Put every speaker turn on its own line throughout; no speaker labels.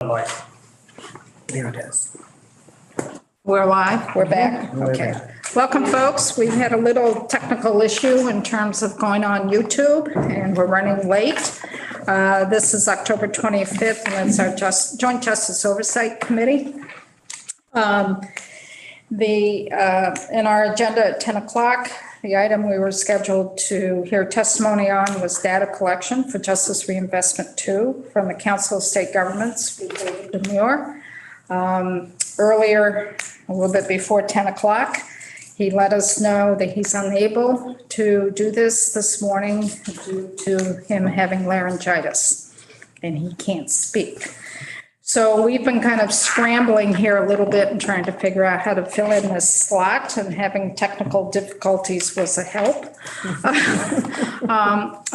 There it is.
We're live, we're back,
We're
okay.
back.
Welcome, folks. We've had a little technical issue in terms of going on YouTube, and we're running late. This is October 25th, and it's our Joint Justice Oversight Committee. In our agenda at 10 o'clock, the item we were scheduled to hear testimony on was data collection for Justice Reinvestment 2 from the Council of State Governments with David Demure. Earlier, a little bit before 10 o'clock, he let us know that he's unable to do this morning due to him having laryngitis, and he can't speak. So we've been kind of scrambling here a little bit and trying to figure out how to fill in this slot, and having technical difficulties was a help.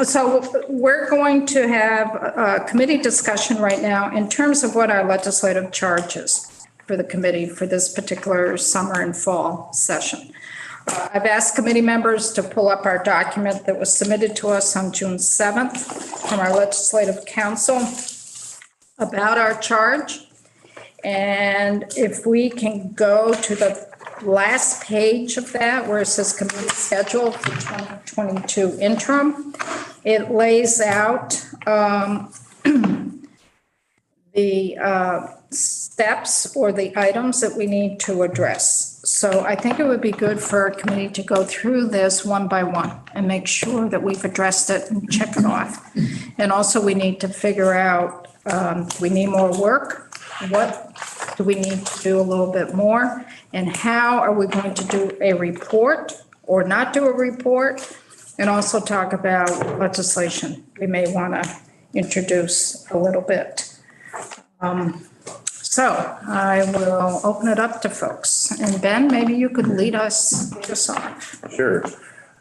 So we're going to have a committee discussion right now in terms of what our legislative charge is for the committee for this particular summer and fall session. I've asked committee members to pull up our document that was submitted to us on June 7th from our legislative council about our charge. And if we can go to the last page of that where it says committee schedule for 2022 interim, it lays out the steps or the items that we need to address. So I think it would be good for our committee to go through this one by one and make sure that we've addressed it and check it off. And also we need to figure out, we need more work. What do we need to do a little bit more? And how are we going to do a report or not do a report? And also talk about legislation we may want to introduce a little bit. So I will open it up to folks. And Ben, maybe you could lead us off.
Sure.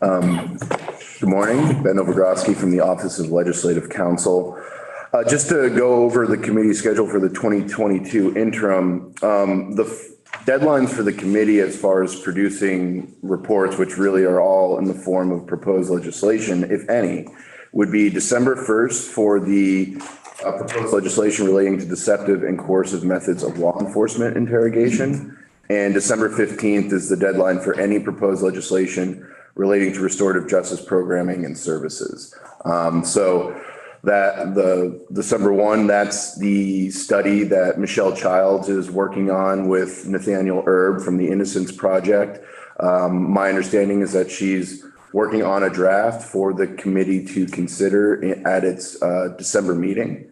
Good morning, Ben Overgrosky from the Office of Legislative Counsel. Just to go over the committee schedule for the 2022 interim, the deadlines for the committee as far as producing reports, which really are all in the form of proposed legislation, if any, would be December 1st for the proposed legislation relating to deceptive and coercive methods of law enforcement interrogation. And December 15th is the deadline for any proposed legislation relating to restorative justice programming and services. So that the December 1, that's the study that Michelle Childs is working on with Nathaniel Erb from the Innocence Project. My understanding is that she's working on a draft for the committee to consider at its December meeting.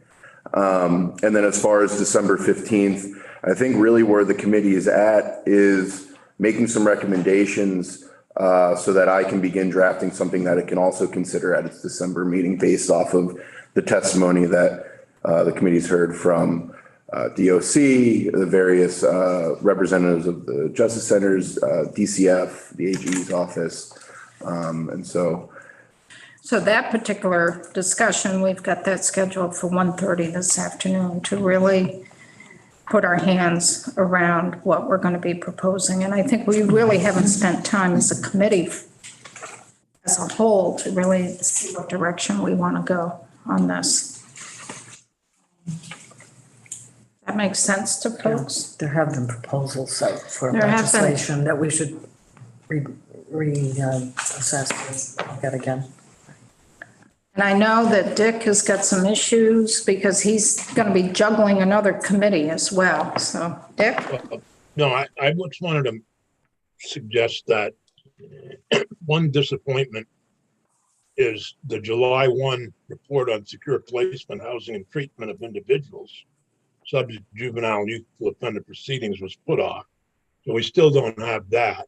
And then as far as December 15th, I think really where the committee is at is making some recommendations so that I can begin drafting something that it can also consider at its December meeting based off of the testimony that the committee's heard from DOC, the various representatives of the Justice Centers, DCF, the AG's office. And so
that particular discussion, we've got that scheduled for 1:30 this afternoon to really put our hands around what we're going to be proposing. And I think we really haven't spent time as a committee as a whole to really see what direction we want to go on this. That makes sense to folks?
There have been proposals for
There have been.
legislation that we should reassess and look at again.
And I know that Dick has got some issues because he's going to be juggling another committee as well. So, Dick?
No, I just wanted to suggest that one disappointment is the July 1 report on secure placement, housing, and treatment of individuals subject to juvenile and youthful offender proceedings was put off. So we still don't have that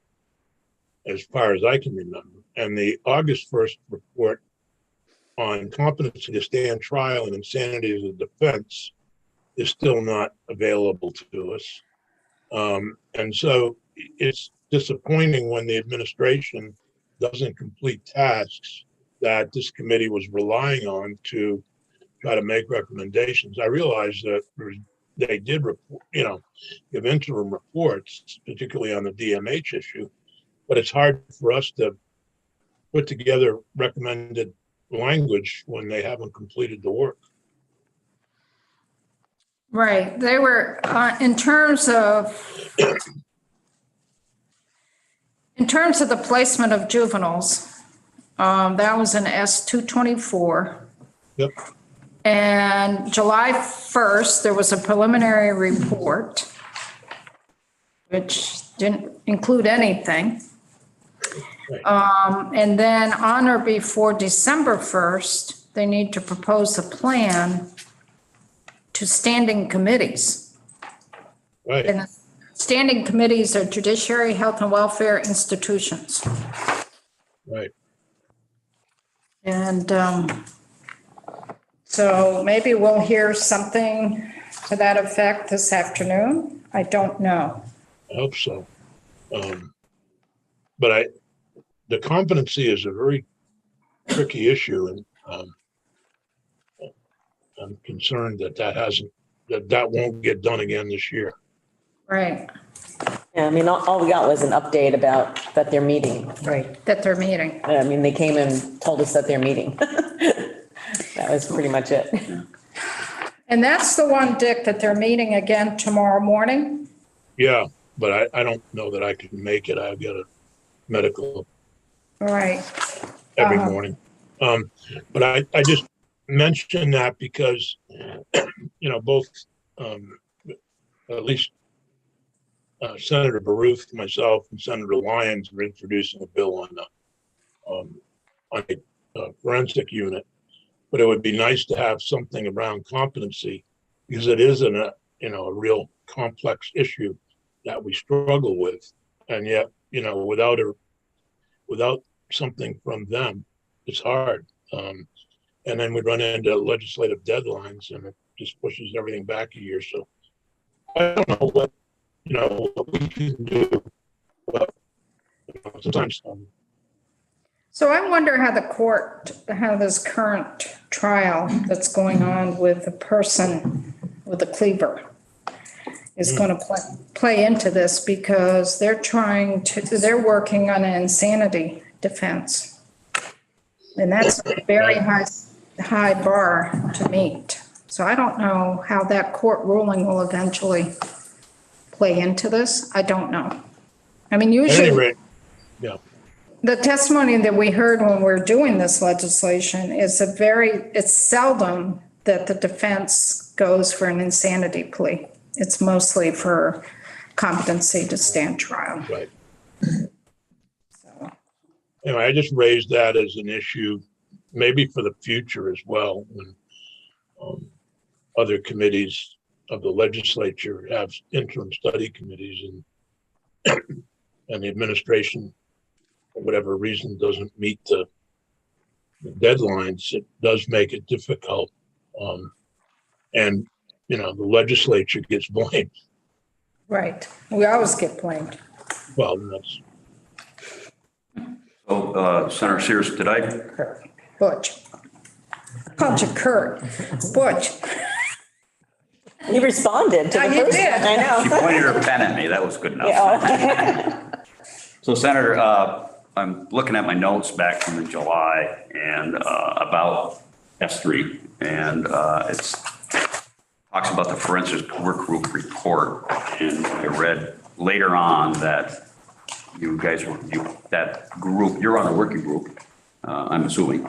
as far as I can remember. And the August 1st report on competency to stand trial and insanity as a defense is still not available to us. And so it's disappointing when the administration doesn't complete tasks that this committee was relying on to try to make recommendations. I realize that they did report, give interim reports, particularly on the DMH issue, but it's hard for us to put together recommended language when they haven't completed the work.
Right, they were, in terms of the placement of juveniles, that was an S-224.
Yep.
And July 1st, there was a preliminary report, which didn't include anything. And then on or before December 1st, they need to propose a plan to standing committees.
Right.
And standing committees are judiciary, health and welfare institutions.
Right.
And so maybe we'll hear something to that effect this afternoon. I don't know.
I hope so. But the competency is a very tricky issue, and I'm concerned that won't get done again this year.
Right,
Yeah, I mean, all we got was an update about that they're meeting.
Right.
that they're meeting.
I mean, they came and told us that they're meeting. That was pretty much it.
And that's the one, Dick, that they're meeting again tomorrow morning?
Yeah, but I don't know that I can make it. I've got a medical
Right.
every morning. But I just mentioned that because, both, at least Senator Baruth, myself, and Senator Lyons are introducing a bill on a forensic unit. But it would be nice to have something around competency, because it is a real complex issue that we struggle with. And yet, without something from them, it's hard. And then we run into legislative deadlines, and it just pushes everything back a year. So I don't know what we can do. But sometimes.
So I wonder how this current trial that's going on with the person with the cleaver is going to play into this, because they're working on an insanity defense. And that's a very high bar to meet. So I don't know how that court ruling will eventually play into this. I don't know. I mean,
At any
usually
rate, yeah.
the testimony that we heard when we're doing this legislation is it's seldom that the defense goes for an insanity plea. It's mostly for competency to stand trial.
Right.
So,
Anyway, I just raised that as an issue, maybe for the future as well, when other committees of the legislature have interim study committees, and the administration, for whatever reason, doesn't meet the deadlines. It does make it difficult, and the legislature gets blamed.
right. We always get blamed.
Well, that's
So, Senator Sears, did I?
Butch. I called you Kurt. Butch.
He responded to the
Oh, you
first
did.
one, I
She
know.
pointed her pen at me. That was good enough.
Yeah.
So, Senator, I'm looking at my notes back from July and about S3, and it talks about the forensic work group report. And I read later on that you guys that group, you're on a working group, I'm assuming.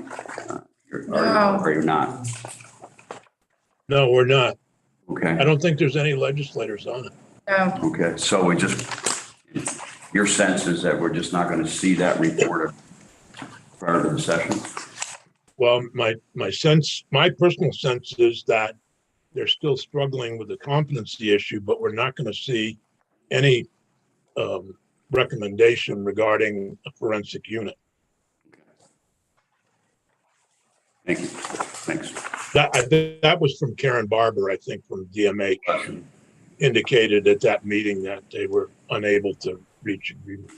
Or you're not?
no, we're not.
Okay.
I don't think there's any legislators on it.
No.
Okay, so your sense is that we're just not going to see that report prior to the session?
Well, my personal sense is that they're still struggling with the competency issue, but we're not going to see any recommendation regarding a forensic unit.
Thank you. Thanks.
That was from Karen Barber, I think, from DMH, indicated at that meeting that they were unable to reach agreement.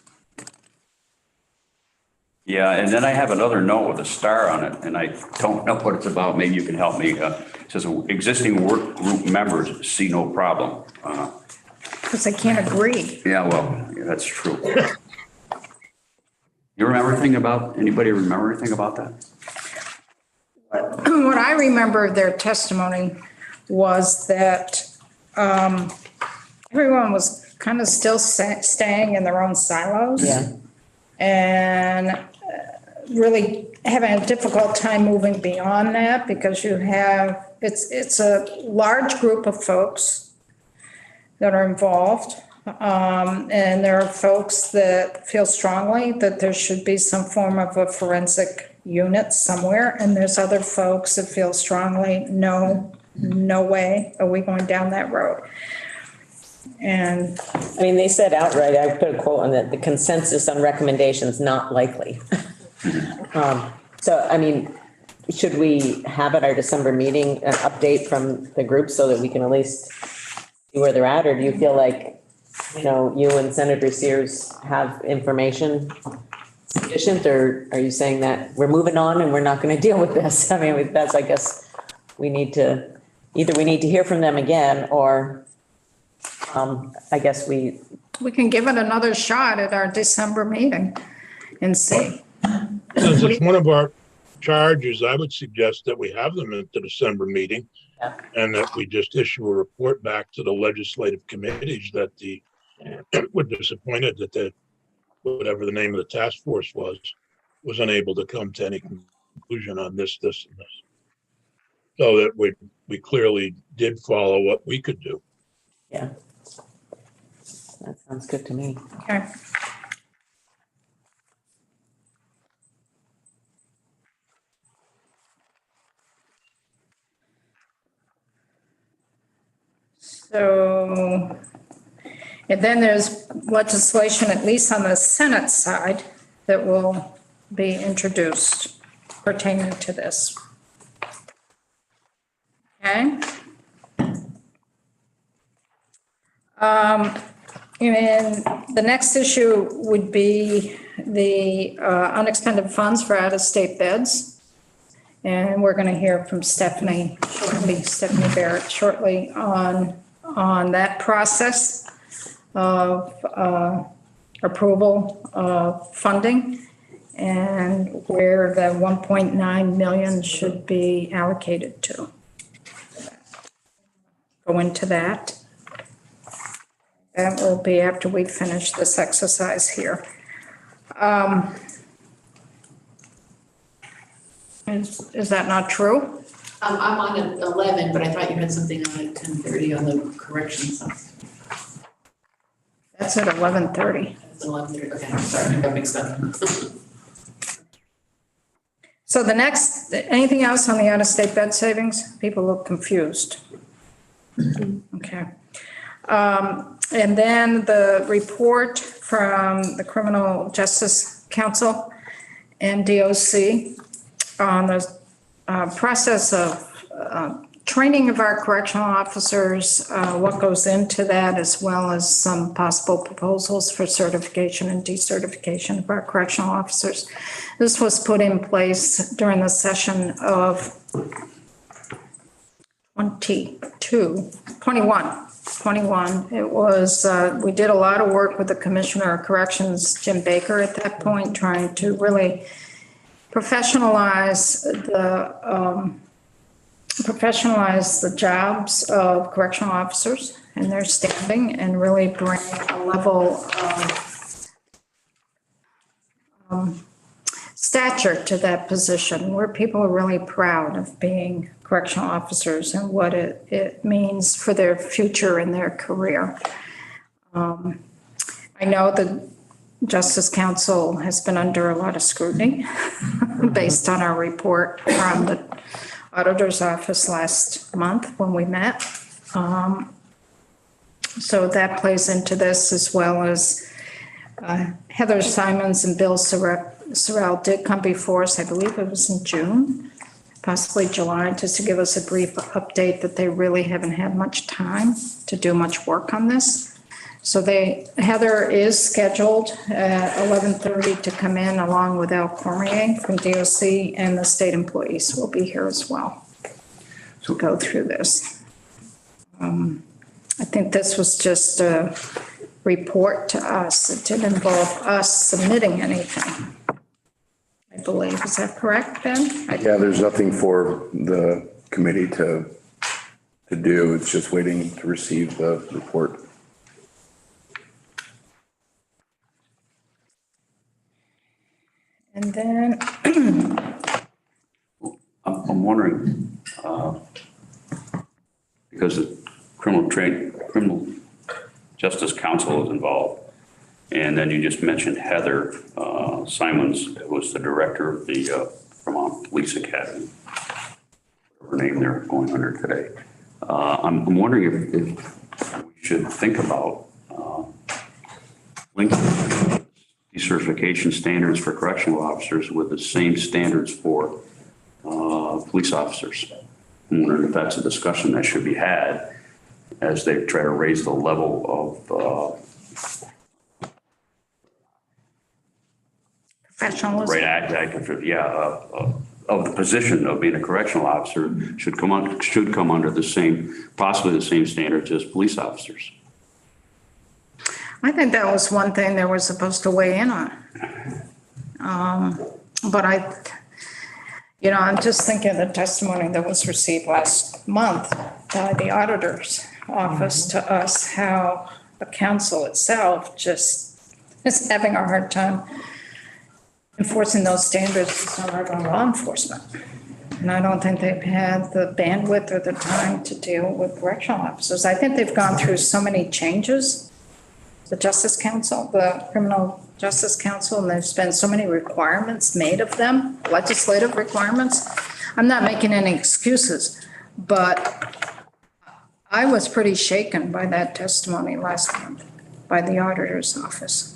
Yeah, and then I have another note with a star on it, and I don't know what it's about. Maybe you can help me. It says existing work group members see no problem.
Because they can't agree.
Yeah, well, yeah, that's true. You remember anybody remember anything about that?
What I remember of their testimony was that everyone was kind of still staying in their own silos.
Yeah.
And really having a difficult time moving beyond that because you have, it's a large group of folks that are involved. And there are folks that feel strongly that there should be some form of a forensic unit somewhere. And there's other folks that feel strongly, no way are we going down that road. And
I mean, they said outright, I put a quote on that, the consensus on recommendations not likely. So, I mean, should we have at our December meeting an update from the group so that we can at least see where they're at? Or do you feel like, you know, you and Senator Sears have information sufficient? Or are you saying that we're moving on and we're not going to deal with this? I mean, that's, I guess, we need to hear from them again, or I guess we
can give it another shot at our December meeting and see.
Since it's one of our charges, I would suggest that we have them at the December meeting.
Yeah.
And that we just issue a report back to the legislative committees that we're disappointed that whatever the name of the task force was unable to come to any conclusion on this, and this. So that we clearly did follow what we could do.
Yeah. That sounds good to me.
Okay. So, and then there's legislation, at least on the Senate side, that will be introduced pertaining to this. Okay. And the next issue would be the unexpended funds for out-of-state beds. And we're going to hear from Stephanie Barrett shortly on that process of approval of funding and where the 1.9 million should be allocated to. Go into that. That will be after we finish this exercise here. Is that not true?
I'm on at 11, but I thought you had something on at 10:30 on the corrections.
That's at 11:30.
It's 11:30, okay, sorry, I got mixed up.
So the next, anything else on the out-of-state bed savings? People look confused. Okay. And then the report from the Criminal Justice Council and DOC on the process of training of our correctional officers, what goes into that, as well as some possible proposals for certification and decertification of our correctional officers. This was put in place during the session of 21. It was, we did a lot of work with the Commissioner of Corrections, Jim Baker, at that point, trying to really professionalize the jobs of correctional officers and their standing, and really bring a level of stature to that position where people are really proud of being correctional officers and what it means for their future and their career. I know the Justice Council has been under a lot of scrutiny based on our report from the Auditor's Office last month when we met. So that plays into this, as well as Heather Simons and Bill Sorrell did come before us, I believe it was in June, possibly July, just to give us a brief update that they really haven't had much time to do much work on this. So Heather is scheduled at 11:30 to come in, along with Al Cormier from DOC, and the state employees will be here as well to go through this. I think this was just a report to us. It didn't involve us submitting anything, I believe. Is that correct, Ben?
Yeah, there's nothing for the committee to to do. It's just waiting to receive the report.
And then,
I'm wondering, because the criminal justice council is involved, and then you just mentioned Heather Simons, who was the director of the Vermont Police Academy, her name they're going under today. I'm wondering if we should think about linking decertification standards for correctional officers with the same standards for police officers. I'm wondering if that's a discussion that should be had as they try to raise the level of
professionalism.
right active, of the position of being a correctional officer should come under the same, possibly the same standards as police officers.
I think that was one thing they were supposed to weigh in on. But I'm just thinking of the testimony that was received last month by the auditor's office to us, how the council itself just is having a hard time enforcing those standards on our own law enforcement. And I don't think they've had the bandwidth or the time to deal with correctional officers. I think they've gone through so many changes, the Justice Council, the Criminal Justice Council, and there's been so many requirements made of them, legislative requirements. I'm not making any excuses, but I was pretty shaken by that testimony last month by the auditor's office.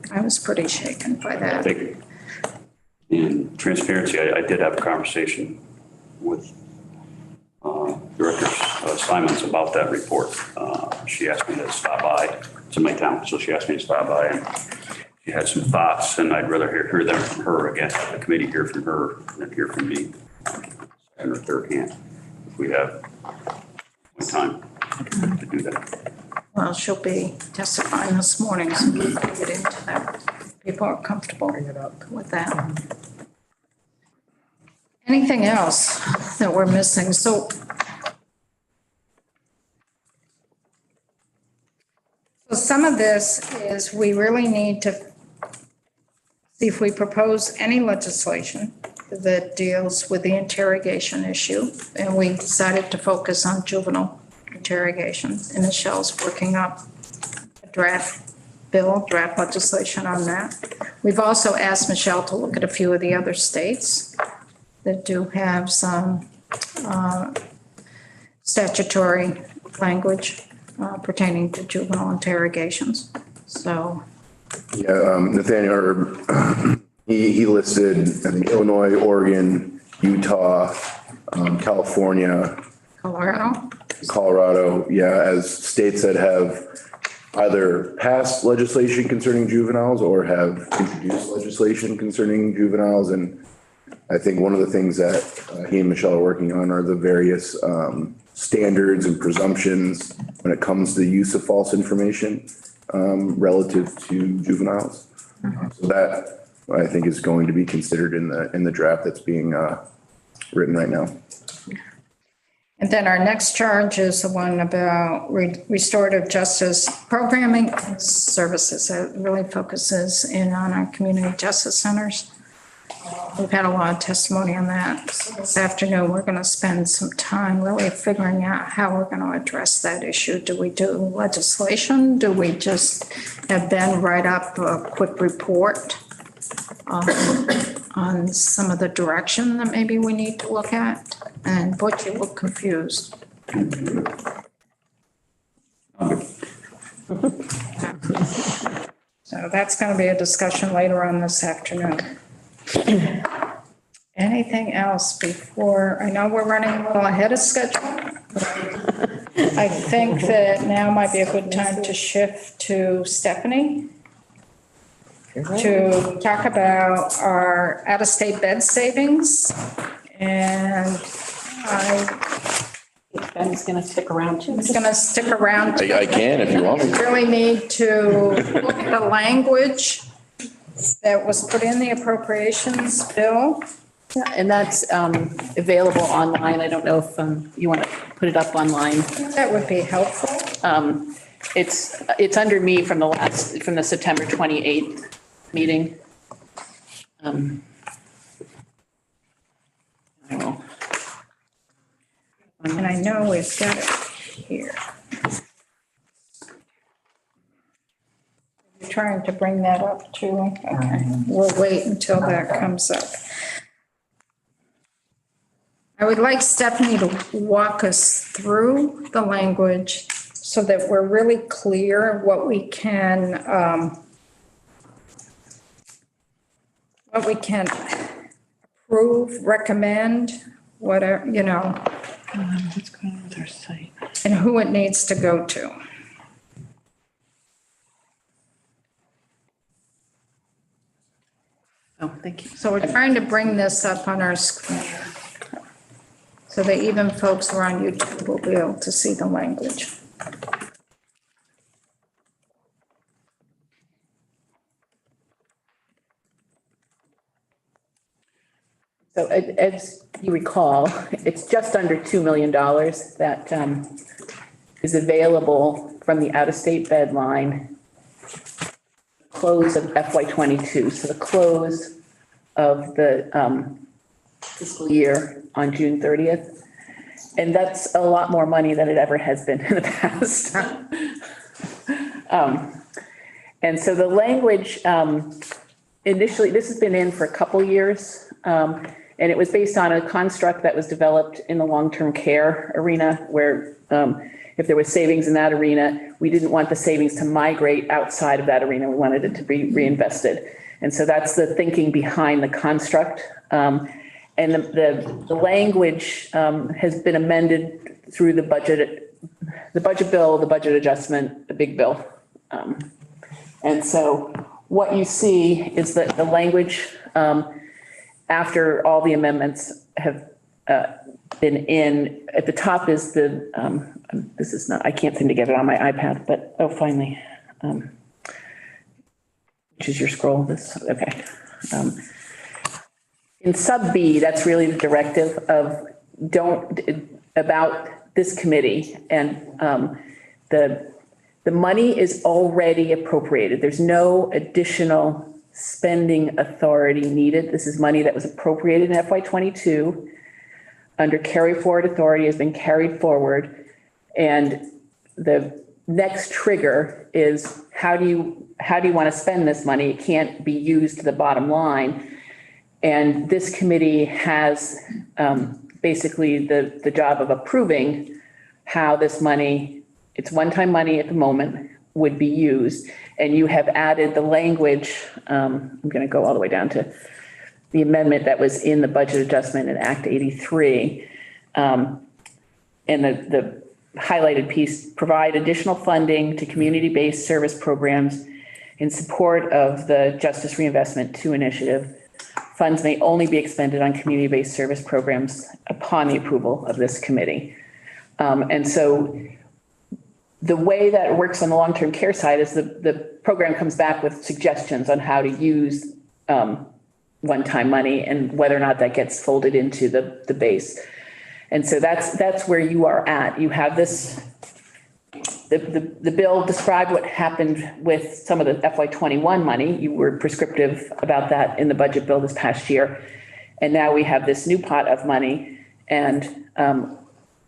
I was pretty shaken by
I
that.
think in transparency, I did have a conversation with Director Simons about that report. She asked me to stop by. It's in my town, so she asked me to stop by, and she had some thoughts, and I'd rather hear them from her. Again, the committee hear from her than hear from me, second or third hand, if we have time to do that.
Well, she'll be testifying this morning, so we can get into that. People are comfortable with that. Anything else that we're missing? So some of this is we really need to see if we propose any legislation that deals with the interrogation issue. And we decided to focus on juvenile interrogation. And Michelle's working up a draft legislation on that. We've also asked Michelle to look at a few of the other states that do have some statutory language pertaining to juvenile interrogations. So.
Yeah, Nathaniel, he listed, I think, Illinois, Oregon, Utah, California. Colorado, yeah, as states that have either passed legislation concerning juveniles or have introduced legislation concerning juveniles. And I think one of the things that he and Michelle are working on are the various standards and presumptions when it comes to the use of false information relative to juveniles. So that I think is going to be considered in the draft that's being written right now.
And then our next charge is the one about restorative justice programming and services. It really focuses in on our community justice centers. We've had a lot of testimony on that. So this afternoon, we're going to spend some time really figuring out how we're going to address that issue. Do we do legislation? Do we just have Ben write up a quick report on some of the direction that maybe we need to look at? And Butch, you look confused. So that's going to be a discussion later on this afternoon. Anything else before, I know we're running a little ahead of schedule. I think that now might be a good time to shift to Stephanie to talk about our out-of-state bed savings. And
Ben's going to stick around too.
He's going to stick around.
I can if you want me.
Really need to look at the language that was put in the appropriations bill
Yeah, and that's available online. I don't know if you want to put it up online.
That would be helpful.
It's under me from the September 28th meeting. I will.
And I know we've got it here. You're trying to bring that up, Julie? Okay, we'll wait until that comes up. I would like Stephanie to walk us through the language so that we're really clear what we can approve, recommend, whatever,
What's going on with our site?
and who it needs to go to.
Oh, thank you.
So we're trying to bring this up on our screen so that even folks who are on YouTube will be able to see the language.
So as you recall, it's just under $2 million that is available from the out-of-state bed line close of FY '22. So the close of the fiscal year on June 30th. And that's a lot more money than it ever has been in the past. And so the language, initially, this has been in for a couple years. And it was based on a construct that was developed in the long-term care arena where if there was savings in that arena, we didn't want the savings to migrate outside of that arena. We wanted it to be reinvested. And so that's the thinking behind the construct. And the language has been amended through the budget bill, the budget adjustment, the big bill. And so what you see is that the language after all the amendments have been in, at the top is the, this is not, I can't seem to get it on my iPad, but, oh, finally. Which is your scroll, this, okay. In sub B, that's really the directive of about this committee, and the money is already appropriated. There's no additional spending authority needed. This is money that was appropriated in FY '22 under carry forward authority has been carried forward. And the next trigger is how do you want to spend this money? It can't be used to the bottom line. And this committee has basically the job of approving how this money, it's one-time money at the moment, would be used. And you have added the language, I'm going to go all the way down to the amendment that was in the budget adjustment in Act 83. And the highlighted piece, provide additional funding to community-based service programs in support of the Justice Reinvestment 2 initiative. Funds may only be expended on community-based service programs upon the approval of this committee. And so the way that it works on the long-term care side is the program comes back with suggestions on how to use one-time money and whether or not that gets folded into the base. And so that's where you are at. You have this, the bill described what happened with some of the FY '21 money. You were prescriptive about that in the budget bill this past year. And now we have this new pot of money. And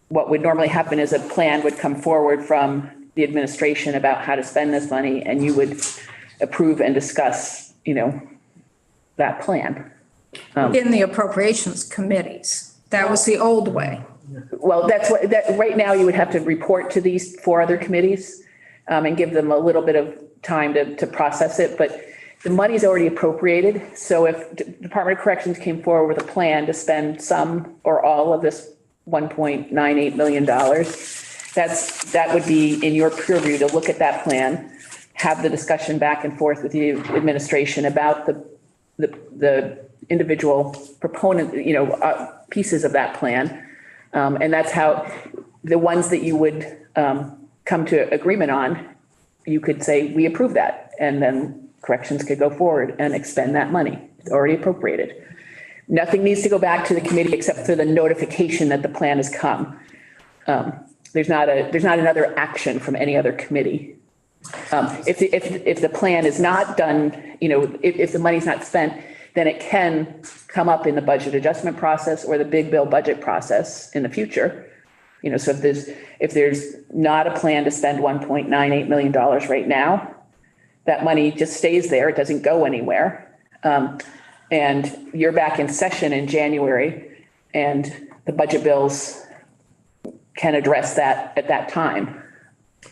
what would normally happen is a plan would come forward from the administration about how to spend this money, and you would approve and discuss, that plan.
In the appropriations committees. That was the old way.
Well, right now you would have to report to these 4 other committees and give them a little bit of time to process it. But the money's already appropriated. So if Department of Corrections came forward with a plan to spend some or all of this $1.98 million, that would be in your purview to look at that plan, have the discussion back and forth with the administration about the individual proponent, pieces of that plan. And that's how the ones that you would come to agreement on, you could say, we approve that. And then corrections could go forward and expend that money. It's already appropriated. Nothing needs to go back to the committee except for the notification that the plan has come. There's not another action from any other committee. If the plan is not done, if the money's not spent, then it can come up in the budget adjustment process or the big bill budget process in the future. So if there's not a plan to spend $1.98 million right now, that money just stays there. It doesn't go anywhere. And you're back in session in January, and the budget bills can address that at that time.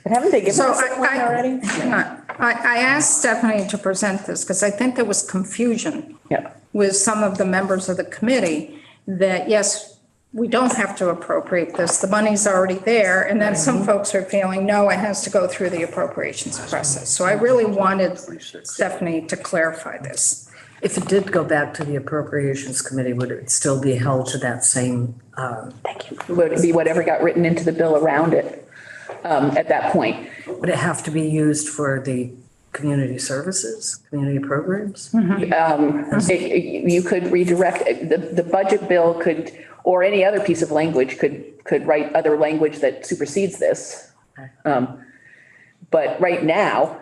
But haven't they given
So
us a plan already?
hang on. I asked Stephanie to present this because I think there was confusion
Yeah.
with some of the members of the committee that, yes, we don't have to appropriate this. The money's already there. And then some folks are feeling, no, it has to go through the appropriations process. So I really wanted Stephanie to clarify this.
If it did go back to the Appropriations Committee, would it still be held to that same?
Thank you. Would it be whatever got written into the bill around it at that point?
Would it have to be used for the community services, community programs?
You could redirect, the budget bill could, or any other piece of language could write other language that supersedes this. But right now.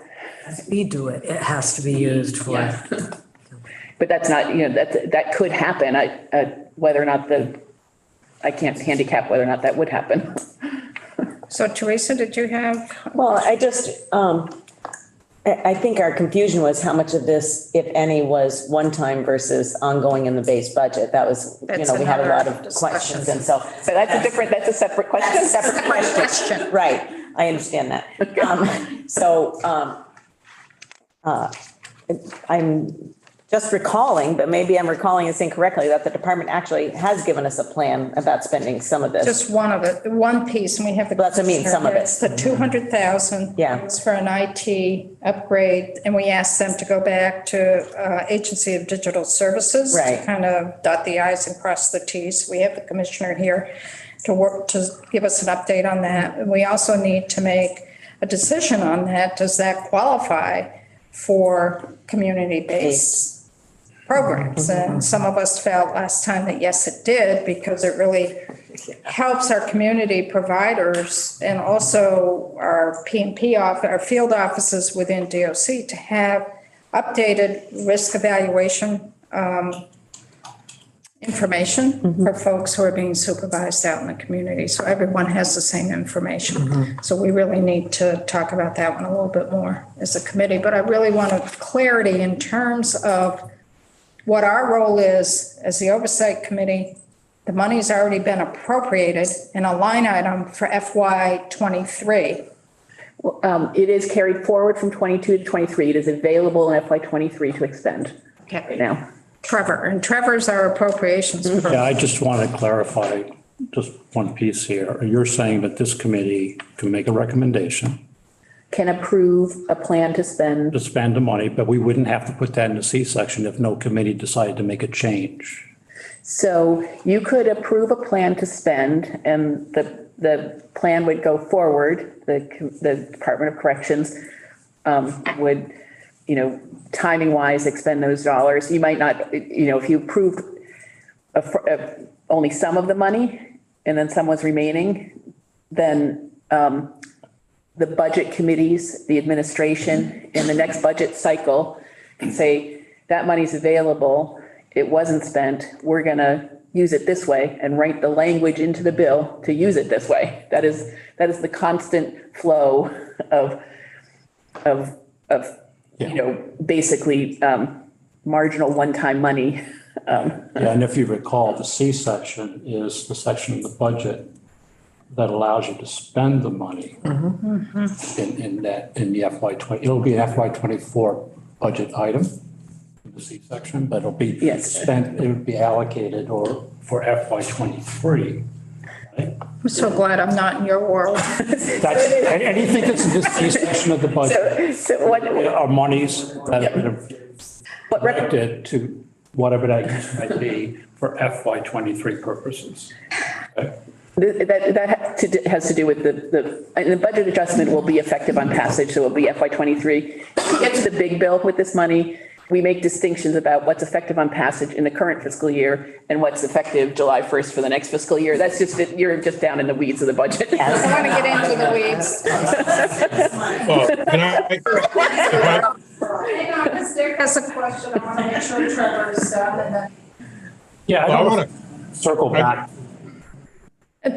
We do it, it has to be used for.
Yeah. But that's not, that could happen. Whether or not I can't handicap whether or not that would happen.
So Teresa, did you have?
Well, I think our confusion was how much of this, if any, was one-time versus ongoing in the base budget. That was,
That's
we had a lot of
another
questions, and so.
So that's a separate question.
Separate question. Right, I understand that. I'm just recalling, but maybe I'm recalling this incorrectly, that the department actually has given us a plan about spending some of this.
Just one of it, one piece, and we have the.
That's what I mean, some of it.
It's the 200,000.
Yeah.
It's for an IT upgrade, and we asked them to go back to Agency of Digital Services.
Right.
To kind of dot the i's and cross the t's. We have the commissioner here to give us an update on that. And we also need to make a decision on that. Does that qualify for community-based programs? And some of us felt last time that yes, it did, because it really helps our community providers and also our P&P our field offices within DOC to have updated risk evaluation information for folks who are being supervised out in the community. So everyone has the same information. So we really need to talk about that one a little bit more as a committee. But I really wanted clarity in terms of what our role is as the Oversight Committee. The money's already been appropriated in a line item for FY '23.
It is carried forward from 22 to 23. It is available in FY '23 to expend right now.
Trevor, and Trevor's our appropriations.
Yeah, I just want to clarify just one piece here. You're saying that this committee can make a recommendation
Can approve a plan to spend.
to spend the money, but we wouldn't have to put that in the C section if no committee decided to make a change.
So you could approve a plan to spend, and the plan would go forward. The Department of Corrections would, timing wise, expend those dollars. You might not, if you approved only some of the money and then some was remaining, then the budget committees, the administration, in the next budget cycle can say that money's available. It wasn't spent. We're going to use it this way and write the language into the bill to use it this way. That is the constant flow of basically marginal one-time money.
Yeah, and if you recall, the C section is the section of the budget that allows you to spend the money in the FY 20, it'll be an FY 24 budget item, the C section, but it'll be spent, it would be allocated or for FY 23. Right?
I'm so glad I'm not in your world.
That's, anything that's in this C section of the budget
So what,
are monies that are directed to whatever that use might be for FY 23 purposes. Okay?
that has to do with the budget adjustment will be effective on passage, so it'll be FY '23. If you get to the big bill with this money, we make distinctions about what's effective on passage in the current fiscal year and what's effective July 1st for the next fiscal year. That's just, you're just down in the weeds of the budget.
I don't want to get into the weeds.
Well, can I,
Hang on, because Dick has a question. I want to make sure Trevor's done and then.
Yeah,
I
I
want
want to circle back.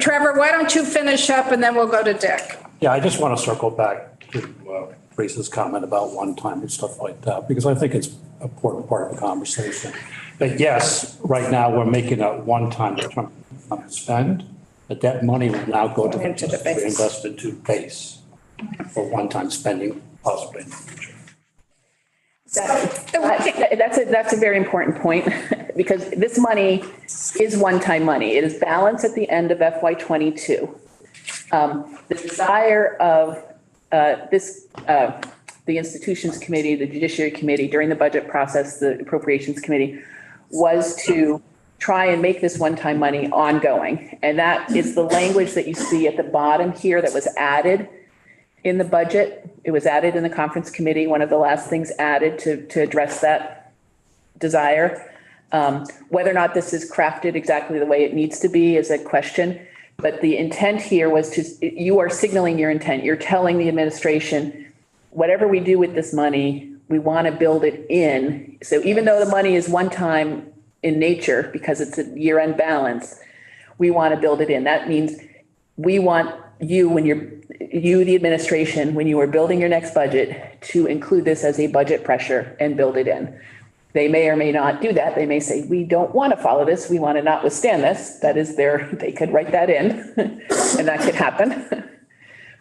Trevor, why don't you finish up and then we'll go to Dick?
Yeah, I just want to circle back to Teresa's comment about one-time and stuff like that, because I think it's an important part of the conversation. But yes, right now, we're making a one-time spend, but that money will now go to
Into the base.
reinvested to base for one-time spending possibly in the future.
That's a very important point, because this money is one-time money. It is balanced at the end of FY '22. The desire of the institutions committee, the judiciary committee during the budget process, the appropriations committee, was to try and make this one-time money ongoing. And that is the language that you see at the bottom here that was added in the budget. It was added in the conference committee, one of the last things added to address that desire. Whether or not this is crafted exactly the way it needs to be is a question. But the intent here was you are signaling your intent. You're telling the administration, whatever we do with this money, we want to build it in. So even though the money is one time in nature, because it's a year-end balance, we want to build it in. That means we want you, the administration, when you are building your next budget, to include this as a budget pressure and build it in. They may or may not do that. They may say, we don't want to follow this. We want to not withstand this. That is they could write that in and that could happen.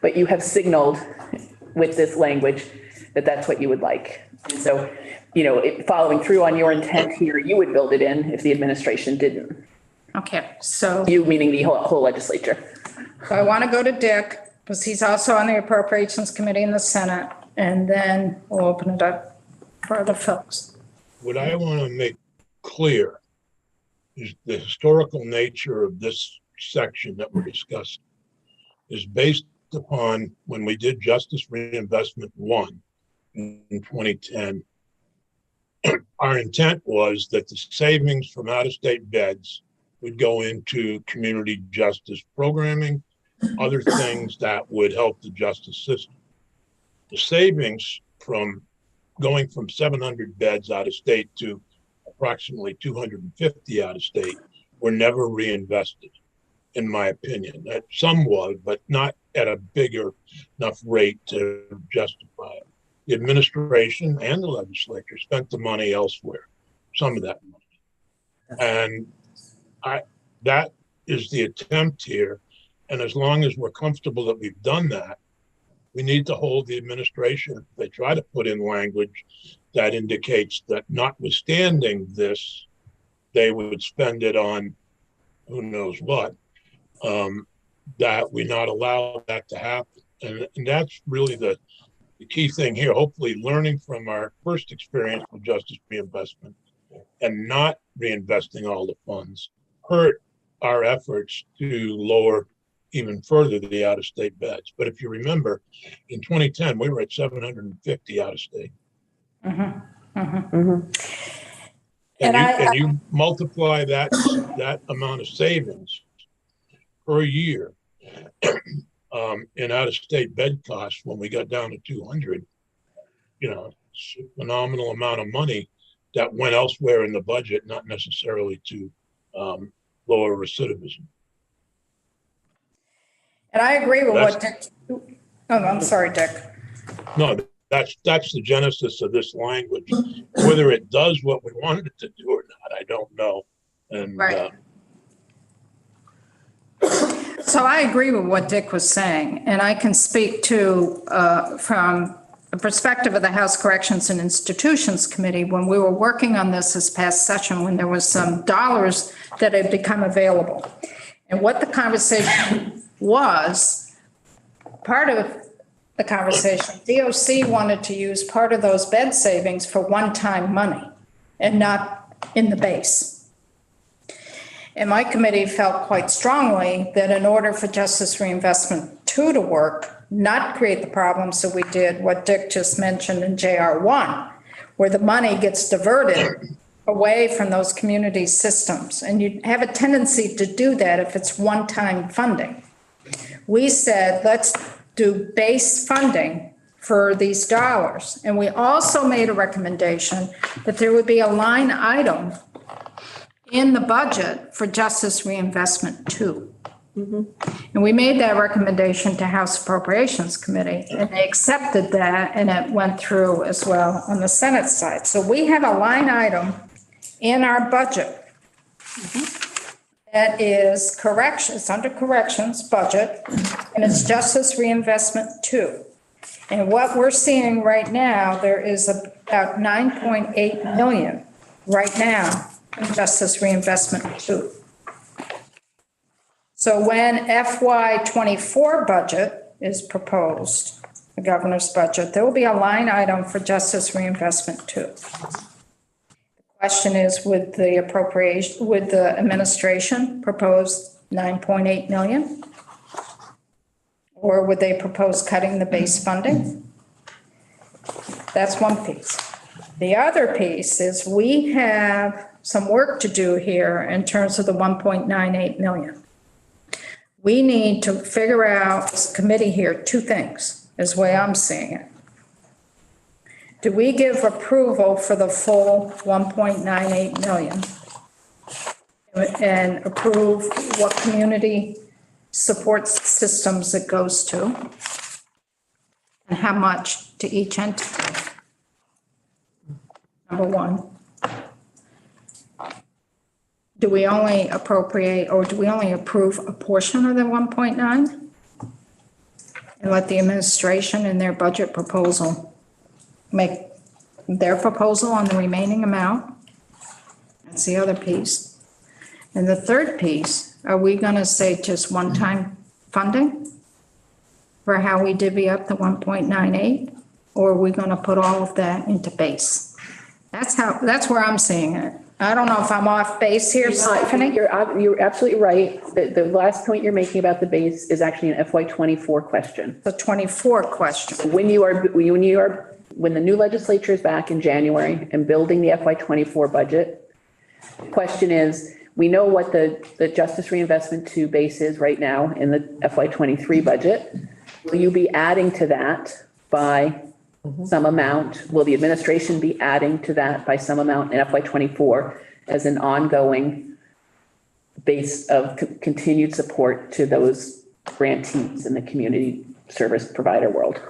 But you have signaled with this language that that's what you would like. And so, following through on your intent here, you would build it in if the administration didn't.
Okay, so
You meaning the whole legislature.
I want to go to Dick because he's also on the Appropriations Committee in the Senate, and then we'll open it up for other folks.
what I want to make clear is the historical nature of this section that we're discussing is based upon when we did Justice Reinvestment 1 in 2010. Our intent was that the savings from out-of-state beds would go into community justice programming, other things that would help the justice system. The savings from going from 700 beds out of state to approximately 250 out of state were never reinvested, in my opinion. That some was, but not at a bigger enough rate to justify it. The administration and the legislature spent the money elsewhere, some of that money. And that is the attempt here. And as long as we're comfortable that we've done that, we need to hold the administration. If they try to put in language that indicates that notwithstanding this, they would spend it on who knows what, that we not allow that to happen. And that's really the key thing here, hopefully learning from our first experience with justice reinvestment and not reinvesting all the funds hurt our efforts to lower even further the out-of-state beds. But if you remember, in 2010, we were at 750 out-of-state.
Mm-hmm. Mm-hmm.
And you multiply that amount of savings per year in out-of-state bed costs when we got down to 200, it's a phenomenal amount of money that went elsewhere in the budget, not necessarily to lower recidivism.
And I agree with what Dick, I'm sorry, Dick.
No, that's the genesis of this language. Whether it does what we wanted it to do or not, I don't know. And
right. So I agree with what Dick was saying, and I can speak to from the perspective of the House Corrections and Institutions Committee, when we were working on this past session, when there was some dollars that had become available. And what the conversation was, part of the conversation, DOC wanted to use part of those bed savings for one-time money and not in the base. And my committee felt quite strongly that in order for Justice Reinvestment 2 to work, not create the problems that we did, what Dick just mentioned in JR1, where the money gets diverted away from those community systems. And you have a tendency to do that if it's one-time funding. We said, let's do base funding for these dollars. And we also made a recommendation that there would be a line item in the budget for Justice Reinvestment 2. And we made that recommendation to House Appropriations Committee, and they accepted that, and it went through as well on the Senate side. So we have a line item in our budget that is correction, it's under corrections budget, and it's Justice Reinvestment 2. And what we're seeing right now, there is about 9.8 million right now in Justice Reinvestment 2. So when FY '24 budget is proposed, the governor's budget, there will be a line item for Justice Reinvestment 2. The question is, would the administration propose 9.8 million? Or would they propose cutting the base funding? That's one piece. The other piece is we have some work to do here in terms of the 1.98 million. We need to figure out, as a committee here, two things, is the way I'm seeing it. Do we give approval for the full 1.98 million? And approve what community support systems it goes to? And how much to each entity? Number one. Do we only appropriate, or do we only approve a portion of the 1.9? And let the administration in their budget proposal make their proposal on the remaining amount? That's the other piece. And the third piece, are we gonna say just one-time funding for how we divvy up the 1.98? Or are we gonna put all of that into base? That's where I'm seeing it. I don't know if I'm off base here, Stephanie.
You're absolutely right. The last point you're making about the base is actually an FY '24 question.
The 24 question.
When the new legislature is back in January and building the FY '24 budget, the question is, we know what the Justice Reinvestment 2 base is right now in the FY '23 budget. Will you be adding to that by some amount? Will the administration be adding to that by some amount in FY '24 as an ongoing base of continued support to those grantees in the community service provider world?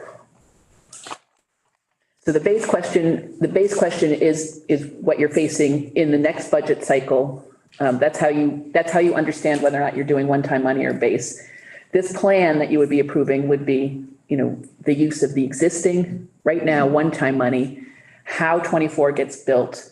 So the base question is what you're facing in the next budget cycle. That's how you understand whether or not you're doing one-time money or base. This plan that you would be approving would be, the use of the existing right now one-time money. How 24 gets built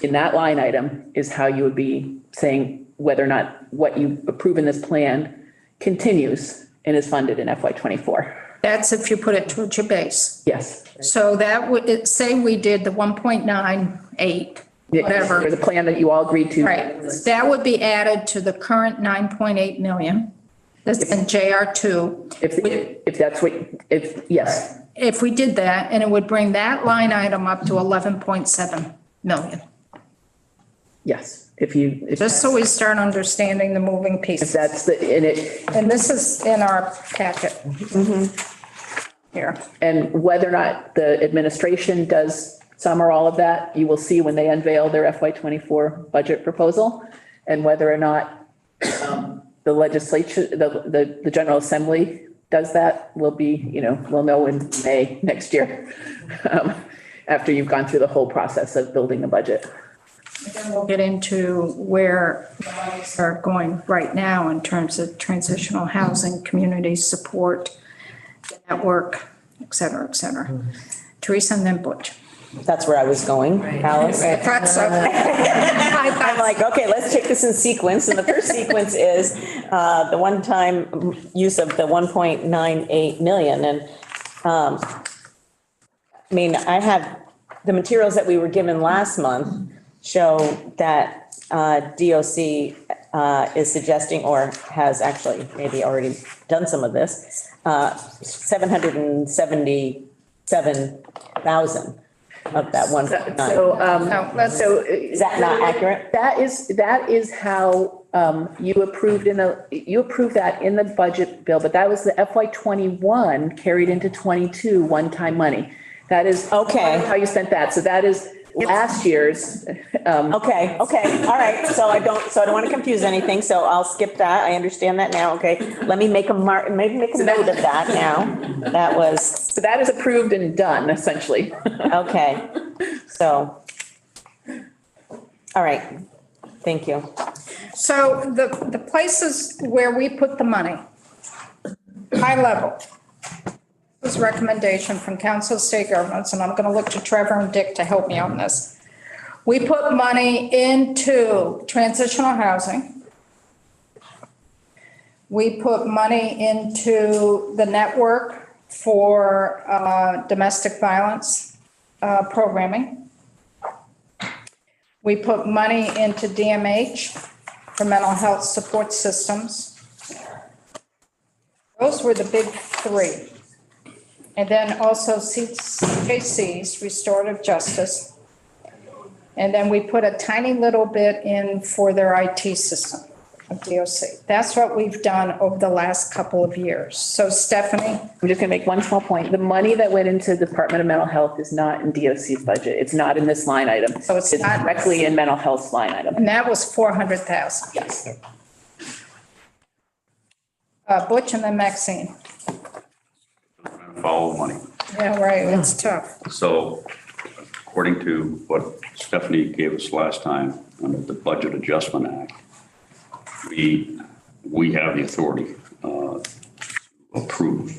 in that line item is how you would be saying whether or not what you approve in this plan continues and is funded in FY '24.
That's if you put it towards your base.
Yes.
So that would, say we did the 1.98, whatever.
There's a plan that you all agreed to.
Right. That would be added to the current 9.8 million. That's in JR2.
If that's what, yes.
If we did that, and it would bring that line item up to 11.7 million.
Yes.
Just so we start understanding the moving pieces.
That's
and this is in our packet. Here.
And whether or not the administration does some or all of that, you will see when they unveil their FY '24 budget proposal, and whether or not the legislature, the General Assembly does that will be, we'll know in May next year, after you've gone through the whole process of building the budget.
Then we'll get into where monies are going right now in terms of transitional housing, community support, the network, et cetera, et cetera. Teresa and then Butch.
That's where I was going, Alice.
I thought so.
I'm like, okay, let's take this in sequence. And the first sequence is the one-time use of the 1.98 million. And I have the materials that we were given last month show that DOC is suggesting, or has actually maybe already done some of this, 777,000. of that 1.9.
So,
No, let's,
so.
Is that not accurate?
That is how you approved that in the budget bill, but that was the FY '21 carried into '22 one-time money. That is.
Okay.
How you spent that. So that is last year's.
Okay, all right. So I don't want to confuse anything, so I'll skip that. I understand that now, okay? Let me make a note of that now. That was,
So that is approved and done, essentially.
okay. So, all right, thank you.
so the places where we put the money, high level, this recommendation from Council of State Governments, and I'm going to look to Trevor and Dick to help me on this. We put money into transitional housing. We put money into the network for domestic violence programming. We put money into DMH for mental health support systems. Those were the big three. And then also CJC's restorative justice. And then we put a tiny little bit in for their IT system of DOC. That's what we've done over the last couple of years. So Stephanie,
I'm just gonna make one small point. The money that went into the Department of Mental Health is not in DOC's budget. It's not in this line item.
So it's not-
directly in mental health's line item.
and that was 400,000.
Yes.
Butch and then Maxine.
Follow money.
Yeah, right, it's tough.
So according to what Stephanie gave us last time under the Budget Adjustment Act, we have the authority to approve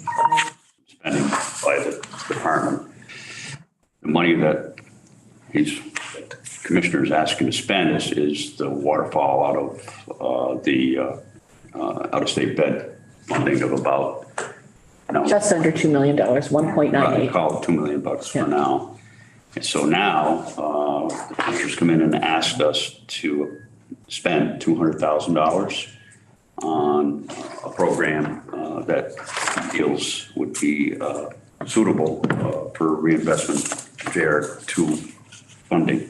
spending by the department. The money that the commissioner is asking to spend is the waterfall out of the out-of-state bed funding of about,
Just under $2 million,
I
1.98.
call it $2 million for now. And so now, the commissioners come in and asked us to spend $200,000 on a program that feels would be suitable for reinvestment JR2 funding.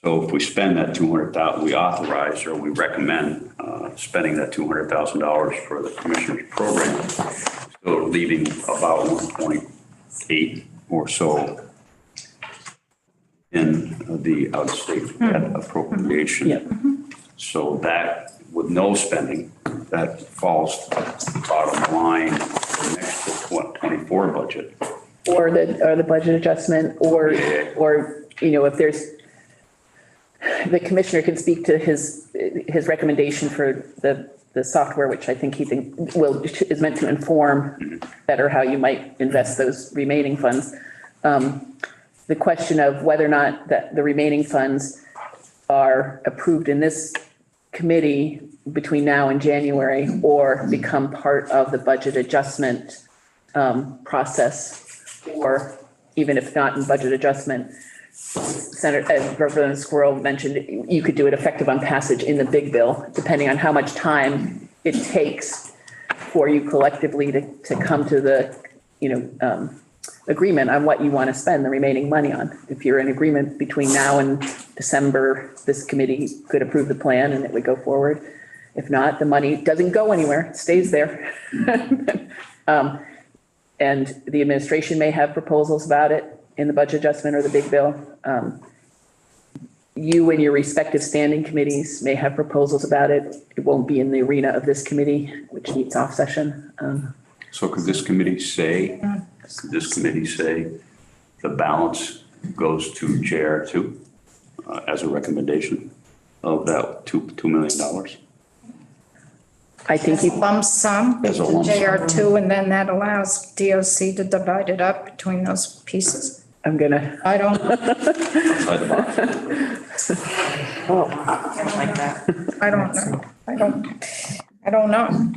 So if we spend that $200,000, we authorize or we recommend spending that $200,000 for the commissioner's program, so leaving about 1.8 or so in the out-of-state debt appropriation.
Yep.
So that, with no spending, that falls to the bottom line for next to 24 budget.
Or the budget adjustment, or, if there's, the commissioner can speak to his recommendation for the software, which I think is meant to inform better how you might invest those remaining funds. The question of whether or not the remaining funds are approved in this committee between now and January or become part of the budget adjustment process, or even if not in budget adjustment, Representative Squirrel mentioned, you could do it effective on passage in the big bill, depending on how much time it takes for you collectively to come to the, agreement on what you want to spend the remaining money on. If you're in agreement between now and December, this committee could approve the plan and it would go forward. If not, the money doesn't go anywhere, it stays there. And the administration may have proposals about it in the budget adjustment or the big bill. You and your respective standing committees may have proposals about it. It won't be in the arena of this committee, which meets off session.
So could this committee say the balance goes to JR2 as a recommendation of that $2 million?
I think you,
Lump sum,
As a lump sum.
JR2, and then that allows DOC to divide it up between those pieces.
I'm gonna,
I don't,
Outside the box.
I don't like that.
I don't know. I don't know.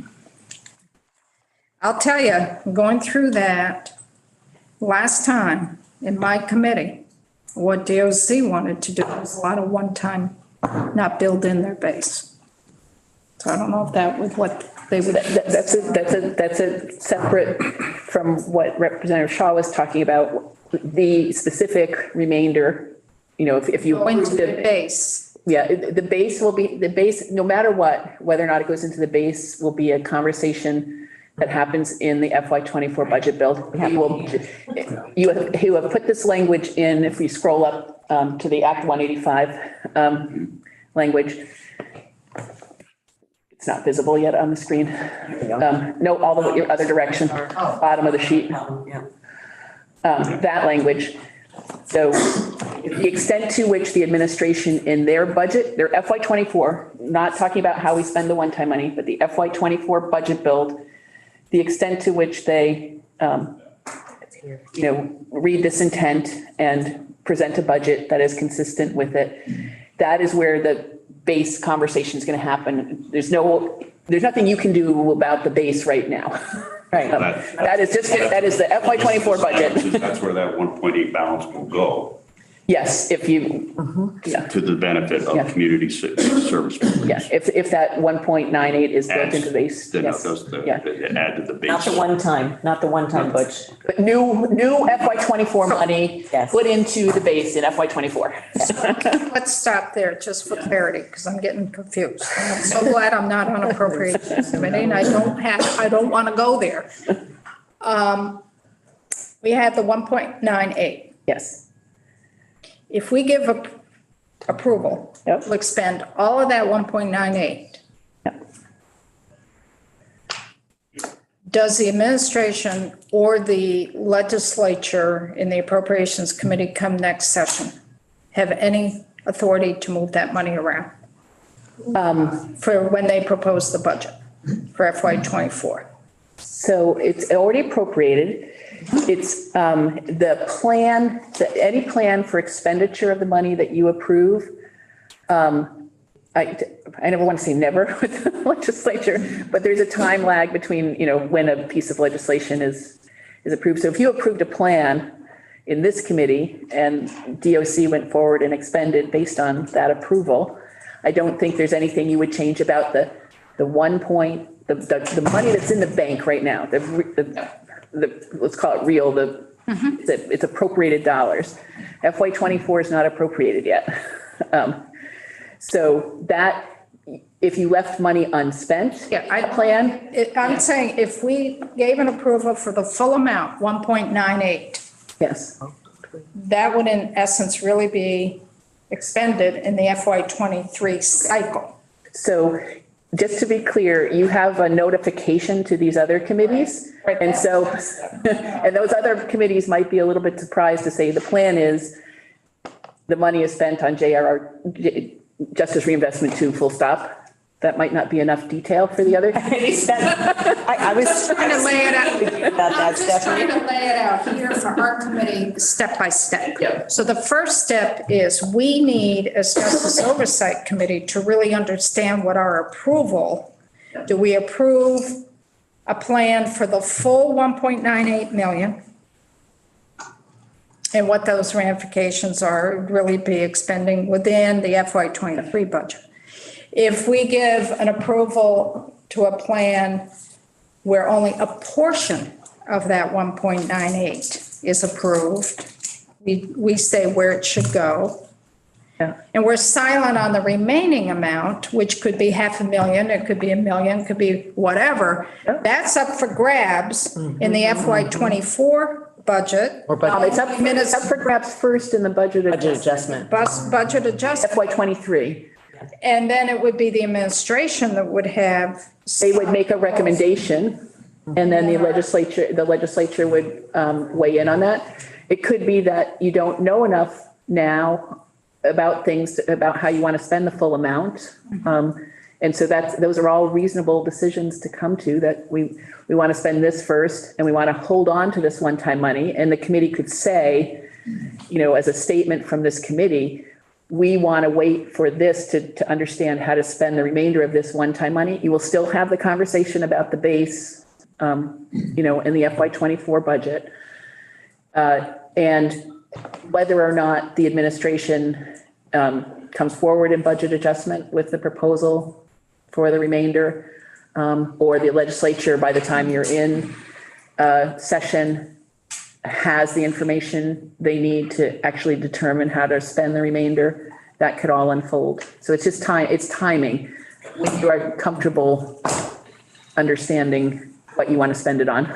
I'll tell you, going through that last time in my committee, what DOC wanted to do was a lot of one-time, not build in their base. So I don't know if that was what they would.
that's a separate from what Representative Shaw was talking about. the specific remainder, if you.
Go into the base.
Yeah, the base will be, the base, no matter what, whether or not it goes into the base will be a conversation that happens in the FY24 budget bill. You have put this language in, if we scroll up to the Act 185 language. It's not visible yet on the screen. No, all the your other direction, bottom of the sheet. That language. So the extent to which the administration in their budget, their FY24, not talking about how we spend the one-time money, but the FY24 budget build, the extent to which they, read this intent and present a budget that is consistent with it, that is where the base conversation is going to happen. There's nothing you can do about the base right now. Right. That is the FY24 budget.
That's where that 1.8 balance will go.
Yes, if you, yeah.
To the benefit of community service.
Yeah, if that 1.98 is built into the base.
Then
yes.
Add to the base.
Not the one-time, Butch.
But new FY24 money put into the base in FY24.
Let's stop there just for clarity, because I'm getting confused. I'm so glad I'm not on appropriations committee, and I don't want to go there. We had the 1.98.
Yes.
If we give approval,
Yep.
we'll expend all of that 1.98.
Yep.
Does the administration or the legislature in the appropriations committee come next session have any authority to move that money around? For when they propose the budget for FY24?
So it's already appropriated. It's the plan, any plan for expenditure of the money that you approve. I never want to say never with the legislature, but there's a time lag between, when a piece of legislation is approved. So if you approved a plan in this committee and DOC went forward and expended based on that approval, I don't think there's anything you would change about the money that's in the bank right now, let's call it real, it's appropriated dollars. FY24 is not appropriated yet. So that, if you left money unspent,
I'm saying if we gave an approval for the full amount, 1.98,
yes.
that would in essence really be expended in the FY23 cycle.
So just to be clear, you have a notification to these other committees.
Right.
And so, and those other committees might be a little bit surprised to say the plan is the money is spent on JRR, Justice Reinvestment 2, full stop. That might not be enough detail for the other committees.
I was
Trying to lay it out.
I'm
just trying to lay it out here for our committee, step by step.
Yep.
So the first step is we need, as Justice Oversight Committee, to really understand what our approval. Do we approve a plan for the full 1.98 million? And what those ramifications are, really be expending within the FY23 budget. If we give an approval to a plan where only a portion of that 1.98 is approved, we say where it should go.
Yeah.
And we're silent on the remaining amount, which could be $500,000, it could be $1 million, it could be whatever.
Yeah.
That's up for grabs in the FY24 budget.
It's up for grabs first in the budget adjustment.
Budget adjustment.
FY23.
And then it would be the administration that would have.
They would make a recommendation and then the legislature would weigh in on that. It could be that you don't know enough now about how you want to spend the full amount. And so those are all reasonable decisions to come to, that we want to spend this first and we want to hold on to this one-time money. And the committee could say, as a statement from this committee, we want to wait for this to understand how to spend the remainder of this one-time money. You will still have the conversation about the base, in the FY24 budget. And whether or not the administration comes forward in budget adjustment with the proposal for the remainder, or the legislature, by the time you're in session, has the information they need to actually determine how to spend the remainder, that could all unfold. So it's just it's timing. When you are comfortable understanding what you want to spend it on.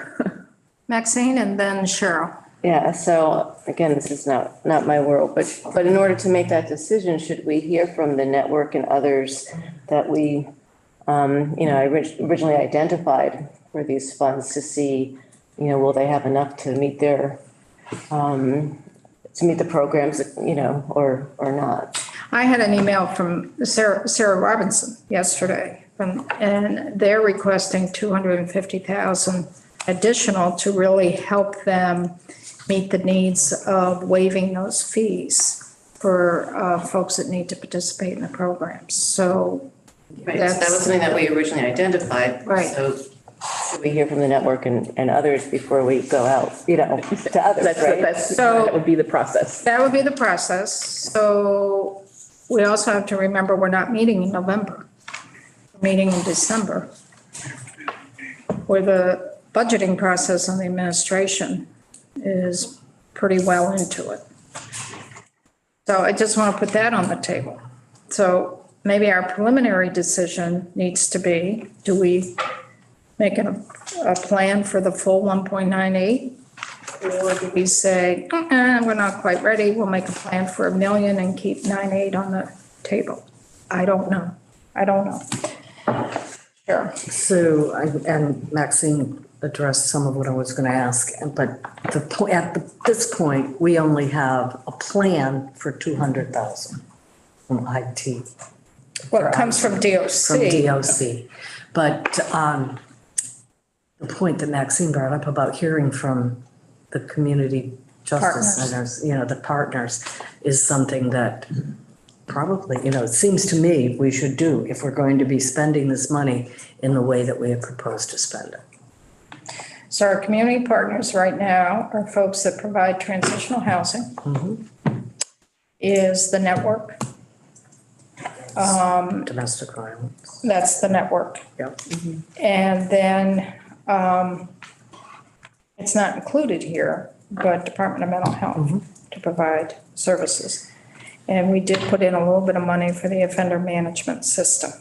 Maxine and then Cheryl.
Yeah, so again, this is not my world, but in order to make that decision, should we hear from the network and others that we, originally identified for these funds to see, will they have enough to meet their, to meet the programs, or not?
I had an email from Sarah Robinson yesterday, and they're requesting 250,000 additional to really help them meet the needs of waiving those fees for folks that need to participate in the programs. So
Right, so that was something that we originally identified.
Right.
So should we hear from the network and others before we go out, to others, right?
That would be the process.
that would be the process. So we also have to remember we're not meeting in November, we're meeting in December, where the budgeting process on the administration is pretty well into it. So I just want to put that on the table. So maybe our preliminary decision needs to be, do we make a plan for the full 1.98? Or do we say, we're not quite ready, we'll make a plan for $1 million and keep 9.8 on the table? I don't know. Sure.
So, and Maxine addressed some of what I was going to ask, but this point, we only have a plan for 200,000 from IT.
What comes from DOC.
From DOC. But the point that Maxine brought up about hearing from the community justice centers, the partners, is something that probably, it seems to me we should do if we're going to be spending this money in the way that we have proposed to spend it.
So our community partners right now are folks that provide transitional housing. Is the network.
Domestic violence.
That's the network.
Yep.
And then it's not included here, but Department of Mental Health to provide services. And we did put in a little bit of money for the offender management system.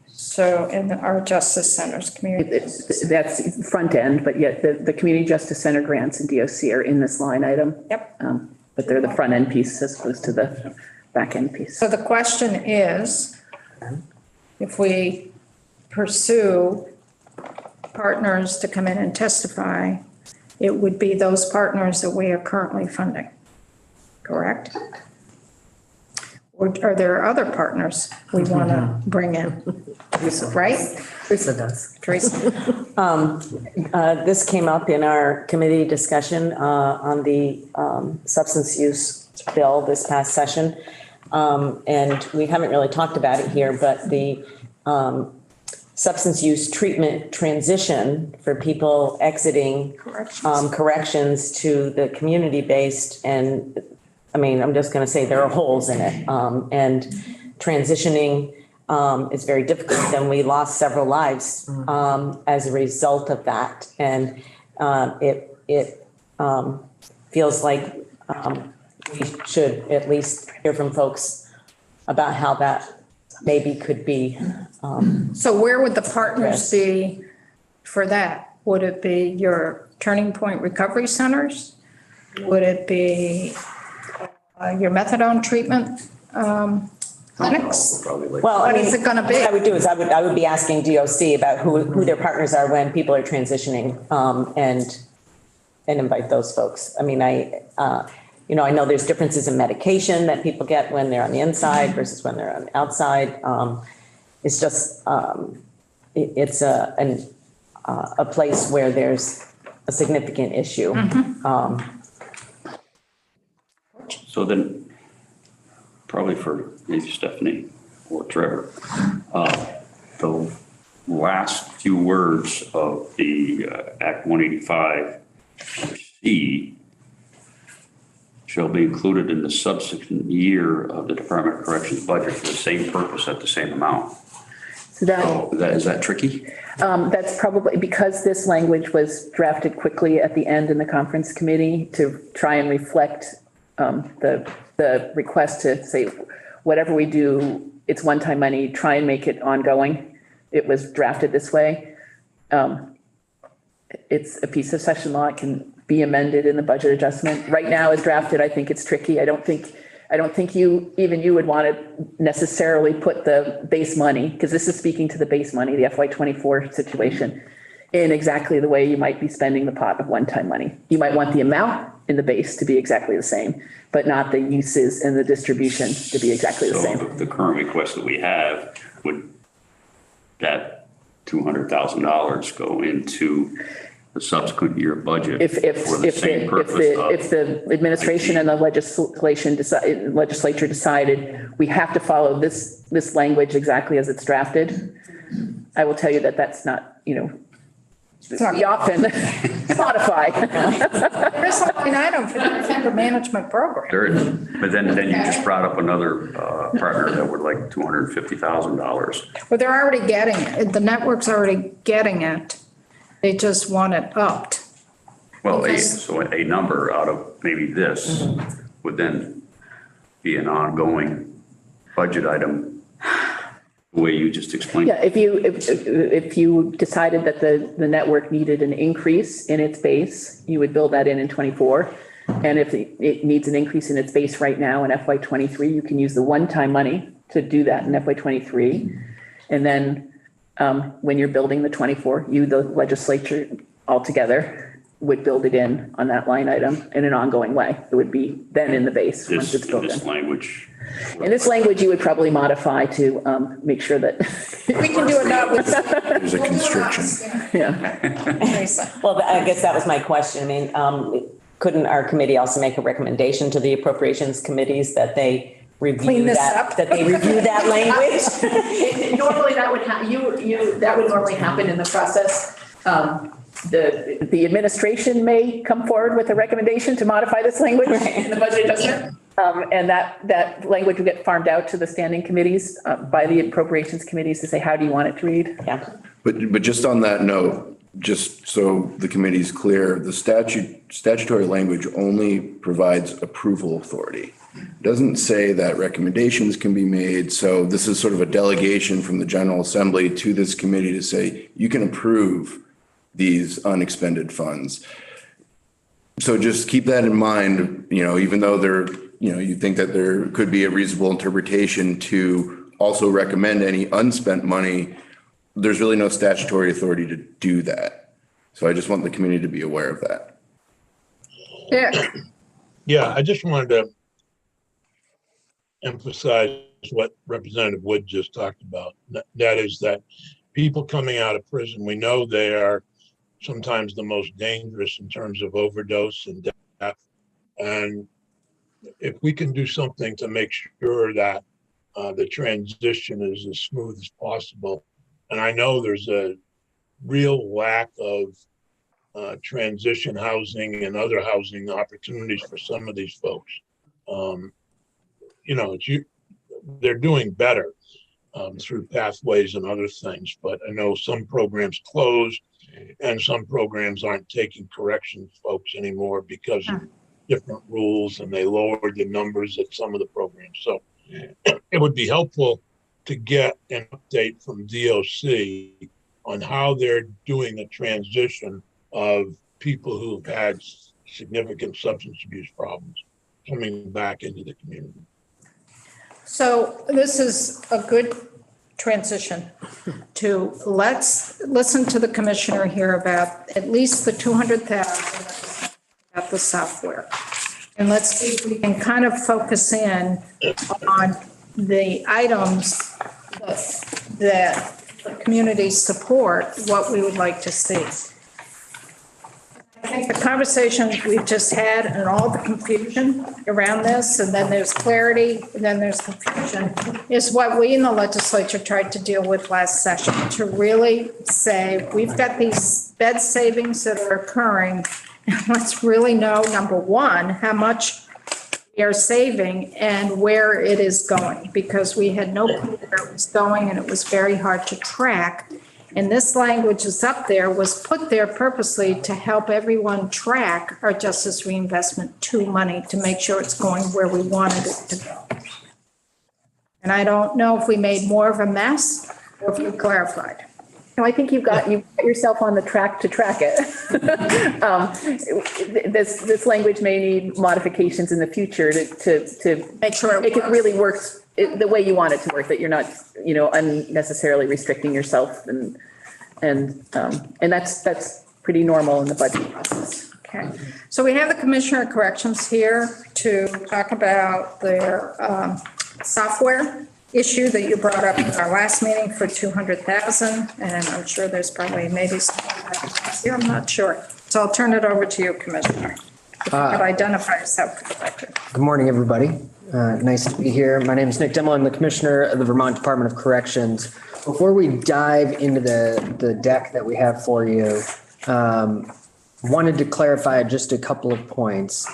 So in our justice centers, community.
That's front end, but yet the community justice center grants and DOC are in this line item.
Yep.
But they're the front end piece as opposed to the back end piece.
So the question is, if we pursue partners to come in and testify, it would be those partners that we are currently funding, correct? Or are there other partners we want to bring in? Right?
Teresa does.
Teresa?
This came up in our committee discussion on the substance use bill this past session. And we haven't really talked about it here, but the substance use treatment transition for people exiting corrections to the community-based, and I'm just going to say there are holes in it. And transitioning is very difficult, and we lost several lives as a result of that. And it feels like we should at least hear from folks about how that maybe could be.
So where would the partners be for that? Would it be your Turning Point Recovery Centers? Would it be your methadone treatment clinics?
Well,
What is it going to be?
What I would do is I would be asking DOC about who their partners are when people are transitioning, and invite those folks. I know there's differences in medication that people get when they're on the inside versus when they're on the outside. It's just, it's a place where there's a significant issue.
So then, probably for maybe Stephanie or Trevor, the last few words of the Act 185C shall be included in the subsequent year of the Department of Corrections budget for the same purpose at the same amount.
So that,
Oh, is that tricky?
that's probably because this language was drafted quickly at the end in the conference committee to try and reflect the request to say, whatever we do, it's one-time money, try and make it ongoing. It was drafted this way. It's a piece of session law. It can be amended in the budget adjustment. Right now as drafted, I think it's tricky. I don't think you would want to necessarily put the base money, because this is speaking to the base money, the FY24 situation, in exactly the way you might be spending the pot of one-time money. You might want the amount in the base to be exactly the same, but not the uses and the distribution to be exactly the same.
So the current request that we have, would that $200,000 go into the subsequent year budget
If
for the same purpose
if the administration and the legislature decided we have to follow this language exactly as it's drafted, I will tell you that that's not, we often modify.
There is a line item for the offender management program.
There is, but then you just brought up another partner that would like $250,000.
Well, they're already getting it. The network's already getting it. They just want it upped.
Well, so a number out of maybe this would then be an ongoing budget item, the way you just explained.
Yeah, if you decided that the network needed an increase in its base, you would build that in 24. And if it needs an increase in its base right now in FY23, you can use the one-time money to do that in FY23. And then when you're building the 24, the legislature altogether would build it in on that line item in an ongoing way. It would be then in the base once it's built in.
This language.
In this language, you would probably modify to make sure that.
We can do it now with.
There's a constriction.
Yeah.
Well, I guess that was my question. I mean, couldn't our committee also make a recommendation to the appropriations committees that they review that language?
Normally that would that would normally happen in the process. The administration may come forward with a recommendation to modify this language in the budget adjustment. And that language will get farmed out to the standing committees by the appropriations committees to say, how do you want it to read?
Yeah.
But just on that note, just so the committee's clear, the statutory language only provides approval authority. It doesn't say that recommendations can be made. So this is sort of a delegation from the General Assembly to this committee to say, you can approve these unexpended funds. So just keep that in mind, even though you think that there could be a reasonable interpretation to also recommend any unspent money, there's really no statutory authority to do that. So I just want the community to be aware of that.
Yeah.
Yeah, I just wanted to emphasize what Representative Wood just talked about. That is that people coming out of prison, we know they are sometimes the most dangerous in terms of overdose and death. And if we can do something to make sure that the transition is as smooth as possible. And I know there's a real lack of transition housing and other housing opportunities for some of these folks. They're doing better through pathways and other things, but I know some programs closed and some programs aren't taking corrections folks anymore because of different rules, and they lowered the numbers at some of the programs. So it would be helpful to get an update from DOC on how they're doing the transition of people who've had significant substance abuse problems coming back into the community.
So this is a good transition to let's listen to the commissioner here about at least the 200,000 at the software. And let's see if we can kind of focus in on the items that the community support, what we would like to see. I think the conversations we've just had and all the confusion around this, and then there's clarity, and then there's confusion, is what we in the legislature tried to deal with last session, to really say, we've got these bed savings that are occurring, and let's really know, number one, how much we are saving and where it is going, because we had no clue where it was going and it was very hard to track. And this language is up there, was put there purposely to help everyone track our Justice Reinvestment 2 money to make sure it's going where we wanted it to go. And I don't know if we made more of a mess or if we clarified.
No, I think you've got yourself on the track to track it. This language may need modifications in the future to
Make sure
make it really works the way you want it to work, that you're not, unnecessarily restricting yourself and that's pretty normal in the budget process.
Okay, so we have the Commissioner of Corrections here to talk about their software issue that you brought up in our last meeting for 200,000, and I'm sure there's probably maybe some here, I'm not sure. So I'll turn it over to you, Commissioner. If you could identify yourself for the record.
Good morning, everybody. Nice to be here. My name is Nick Dimmel. I'm the Commissioner of the Vermont Department of Corrections. Before we dive into the deck that we have for you, wanted to clarify just a couple of points.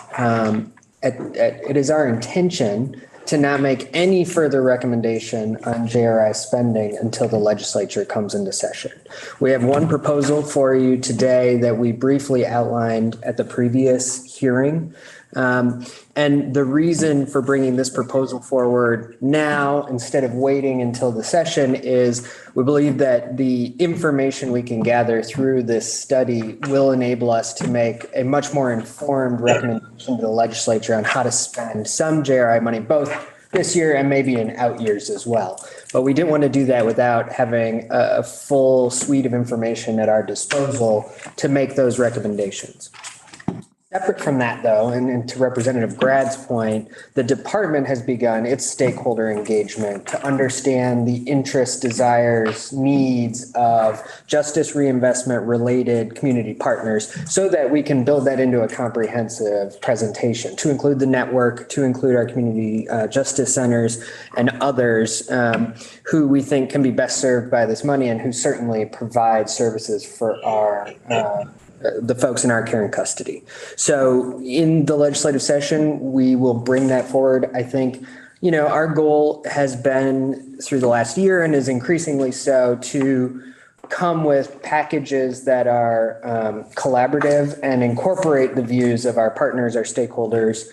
It is our intention to not make any further recommendation on JRI spending until the legislature comes into session. We have one proposal for you today that we briefly outlined at the previous hearing. And the reason for bringing this proposal forward now instead of waiting until the session is we believe that the information we can gather through this study will enable us to make a much more informed recommendation to the legislature on how to spend some JRI money, both this year and maybe in out years as well. But we didn't want to do that without having a full suite of information at our disposal to make those recommendations. Separate from that, though, and to Representative Grad's point, the department has begun its stakeholder engagement to understand the interests, desires, needs of justice reinvestment related community partners so that we can build that into a comprehensive presentation to include the network, to include our community justice centers and others who we think can be best served by this money and who certainly provide services for our the folks in our care and custody. So in the legislative session, we will bring that forward. I think, our goal has been through the last year and is increasingly so to come with packages that are collaborative and incorporate the views of our partners, our stakeholders,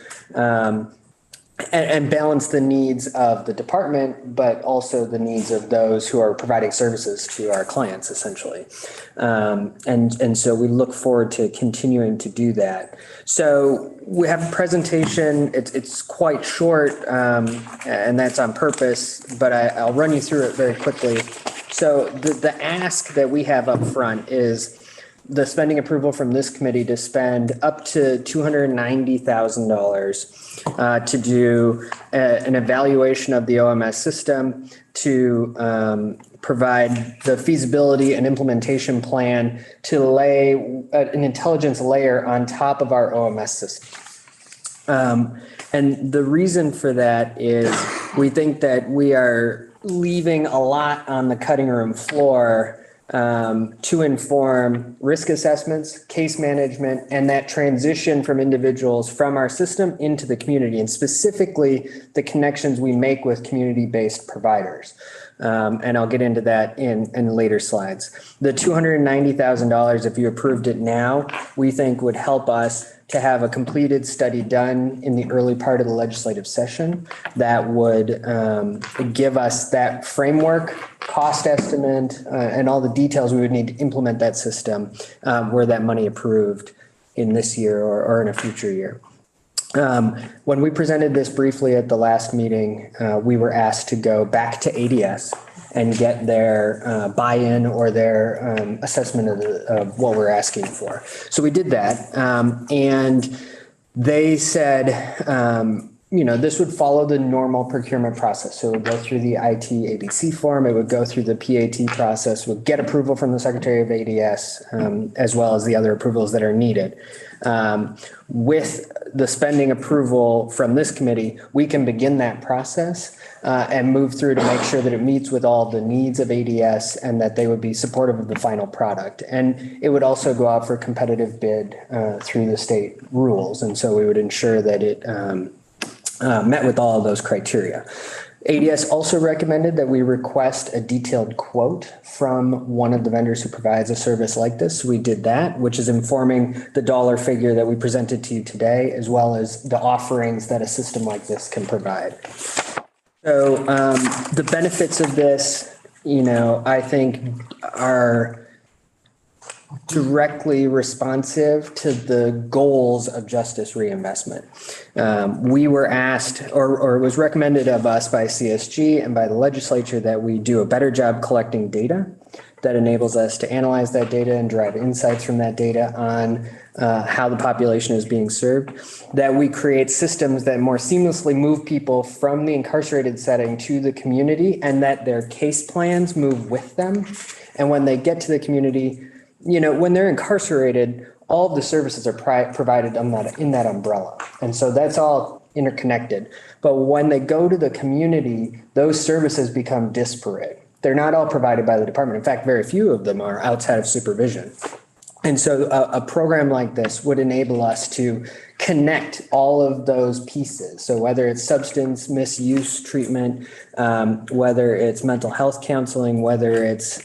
and balance the needs of the department, but also the needs of those who are providing services to our clients, essentially. And so we look forward to continuing to do that. So we have a presentation. It's quite short, and that's on purpose, but I'll run you through it very quickly. So the ask that we have up front is the spending approval from this committee to spend up to $290,000 to do an evaluation of the OMS system, to provide the feasibility and implementation plan to lay an intelligence layer on top of our OMS system. And the reason for that is we think that we are leaving a lot on the cutting room floor to inform risk assessments, case management, and that transition from individuals from our system into the community, and specifically the connections we make with community-based providers. And I'll get into that in later slides. The $290,000, if you approved it now, we think would help us to have a completed study done in the early part of the legislative session that would give us that framework, cost estimate, and all the details we would need to implement that system were that money approved in this year or in a future year. When we presented this briefly at the last meeting, we were asked to go back to ADS and get their buy-in or their assessment of what we're asking for. So we did that, and they said, this would follow the normal procurement process. So it would go through the IT ABC form, it would go through the PAT process, would get approval from the Secretary of ADS, as well as the other approvals that are needed. With the spending approval from this committee, we can begin that process and move through to make sure that it meets with all the needs of ADS and that they would be supportive of the final product. And it would also go out for competitive bid through the state rules. And so we would ensure that it met with all of those criteria. ADS also recommended that we request a detailed quote from one of the vendors who provides a service like this. We did that, which is informing the dollar figure that we presented to you today, as well as the offerings that a system like this can provide. So the benefits of this, I think are directly responsive to the goals of justice reinvestment. We were asked, or it was recommended of us by CSG and by the legislature, that we do a better job collecting data that enables us to analyze that data and derive insights from that data on how the population is being served, that we create systems that more seamlessly move people from the incarcerated setting to the community, and that their case plans move with them. And when they get to the community, when they're incarcerated, all of the services are provided in that umbrella. And so that's all interconnected. But when they go to the community, those services become disparate. They're not all provided by the department. In fact, very few of them are outside of supervision. And so a program like this would enable us to connect all of those pieces. So whether it's substance misuse treatment, whether it's mental health counseling, whether it's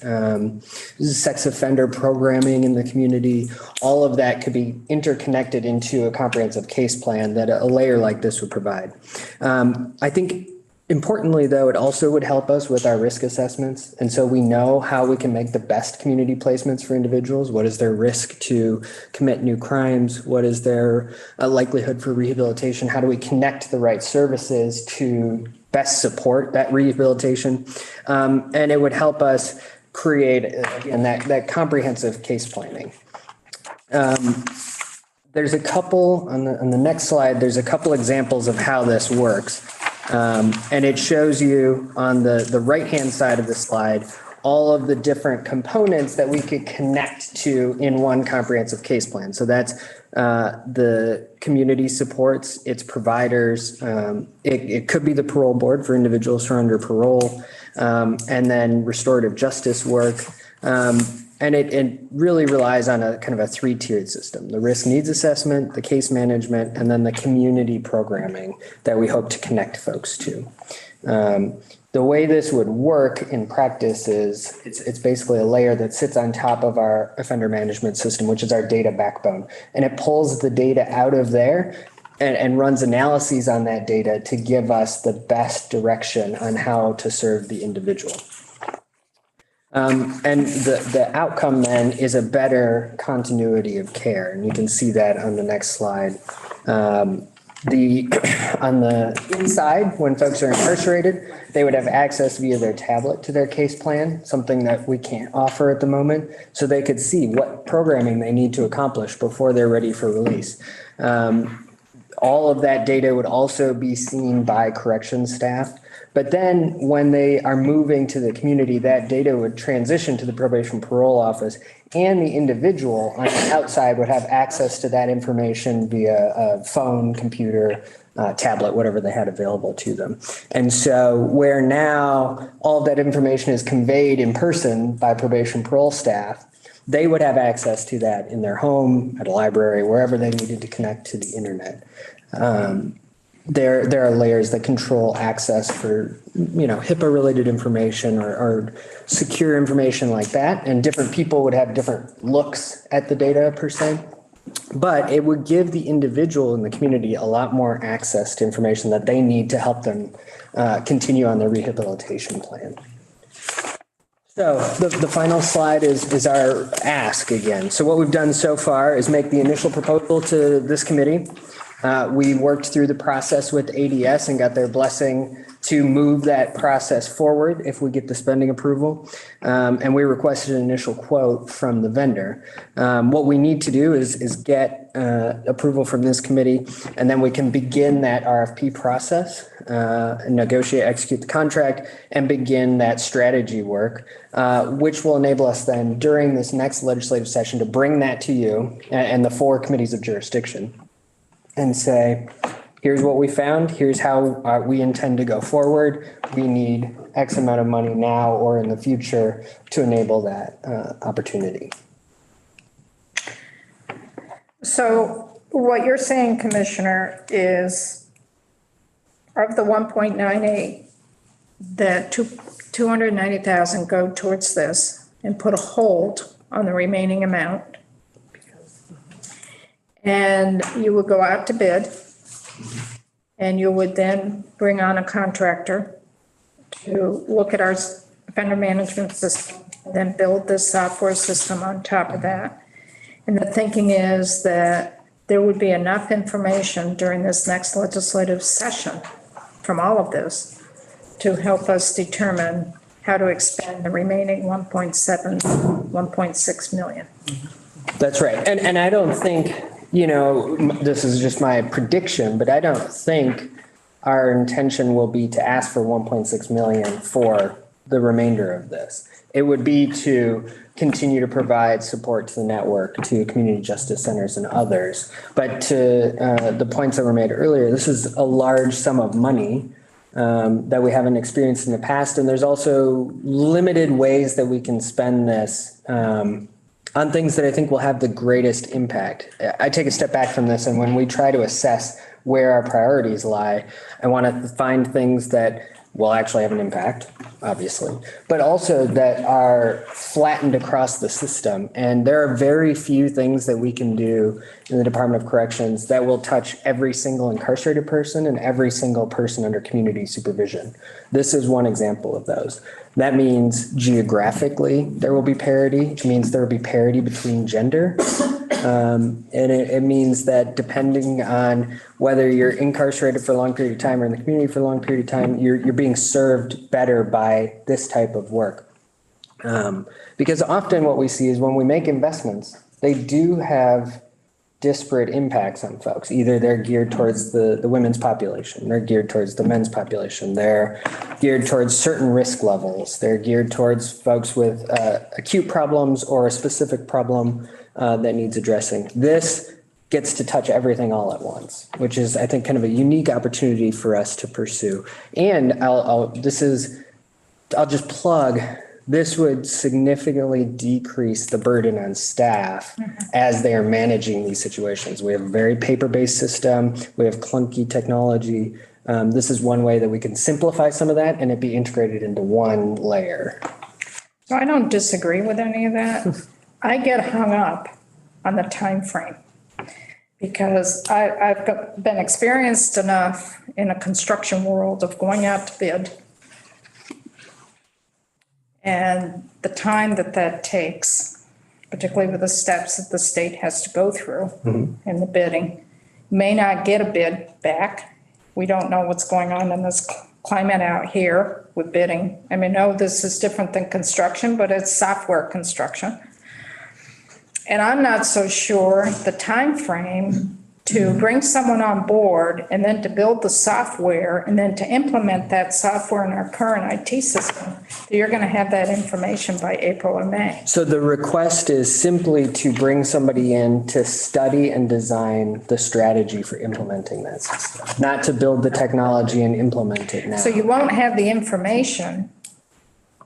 sex offender programming in the community, all of that could be interconnected into a comprehensive case plan that a layer like this would provide. I think importantly, though, it also would help us with our risk assessments. And so we know how we can make the best community placements for individuals. What is their risk to commit new crimes? What is their likelihood for rehabilitation? How do we connect the right services to best support that rehabilitation? And it would help us create, again, that comprehensive case planning. There's a couple, on the next slide, there's a couple examples of how this works. And it shows you on the right-hand side of the slide, all of the different components that we could connect to in one comprehensive case plan. So that's the community supports, its providers. It could be the parole board for individuals who are under parole, and then restorative justice work. And it really relies on a kind of a three-tiered system: the risk needs assessment, the case management, and then the community programming that we hope to connect folks to. The way this would work in practice is it's basically a layer that sits on top of our offender management system, which is our data backbone. And it pulls the data out of there and runs analyses on that data to give us the best direction on how to serve the individual. And the outcome then is a better continuity of care. And you can see that on the next slide. On the inside, when folks are incarcerated, they would have access via their tablet to their case plan, something that we can't offer at the moment. So they could see what programming they need to accomplish before they're ready for release. All of that data would also be seen by corrections staff. But then when they are moving to the community, that data would transition to the probation parole office, and the individual on the outside would have access to that information via a phone, computer, tablet, whatever they had available to them. And so where now all of that information is conveyed in person by probation parole staff, they would have access to that in their home, at a library, wherever they needed to connect to the internet. There are layers that control access for, HIPAA-related information or secure information like that. And different people would have different looks at the data per se. But it would give the individual in the community a lot more access to information that they need to help them continue on their rehabilitation plan. So the final slide is our ask again. So what we've done so far is make the initial proposal to this committee. We worked through the process with ADS and got their blessing to move that process forward if we get the spending approval. And we requested an initial quote from the vendor. What we need to do is get approval from this committee, and then we can begin that RFP process, negotiate, execute the contract, and begin that strategy work, which will enable us then during this next legislative session to bring that to you and the 4 committees of jurisdiction and say, here's what we found, here's how we intend to go forward. We need X amount of money now or in the future to enable that opportunity.
So what you're saying, Commissioner, is of the 1.98, that 290,000 go towards this and put a hold on the remaining amount. And you would go out to bid, and you would then bring on a contractor to look at our vendor management system, then build this software system on top of that. And the thinking is that there would be enough information during this next legislative session from all of this to help us determine how to expend the remaining 1.6 million.
That's right. And I don't think, you know, this is just my prediction, but I don't think our intention will be to ask for 1.6 million for the remainder of this. It would be to continue to provide support to the network, to community justice centers and others. But to the points that were made earlier, this is a large sum of money that we haven't experienced in the past. And there's also limited ways that we can spend this on things that I think will have the greatest impact. I take a step back from this, and when we try to assess where our priorities lie, I want to find things that will actually have an impact, obviously, but also that are flattened across the system. And there are very few things that we can do in the Department of Corrections that will touch every single incarcerated person and every single person under community supervision. This is one example of those. That means geographically there will be parity. It means there will be parity between gender. And it means that depending on whether you're incarcerated for a long period of time or in the community for a long period of time, you're being served better by this type of work. Because often what we see is when we make investments, they do have disparate impacts on folks. Either they're geared towards the women's population, they're geared towards the men's population, they're geared towards certain risk levels, they're geared towards folks with acute problems or a specific problem that needs addressing. This gets to touch everything all at once, which is, I think, kind of a unique opportunity for us to pursue. And I'll just plug, this would significantly decrease the burden on staff as they are managing these situations. We have a very paper-based system. We have clunky technology. This is one way that we can simplify some of that and it be integrated into one layer.
So I don't disagree with any of that. I get hung up on the time frame because I've been experienced enough in a construction world of going out to bid and the time that takes, particularly with the steps that the state has to go through in the bidding. May not get a bid back. We don't know what's going on in this climate out here with bidding. I mean, no, this is different than construction, but it's software construction. And I'm not so sure the time frame to bring someone on board and then to build the software and then to implement that software in our current IT system, that you're going to have that information by April or May.
So the request is simply to bring somebody in to study and design the strategy for implementing that system, not to build the technology and implement it now.
So you won't have the information.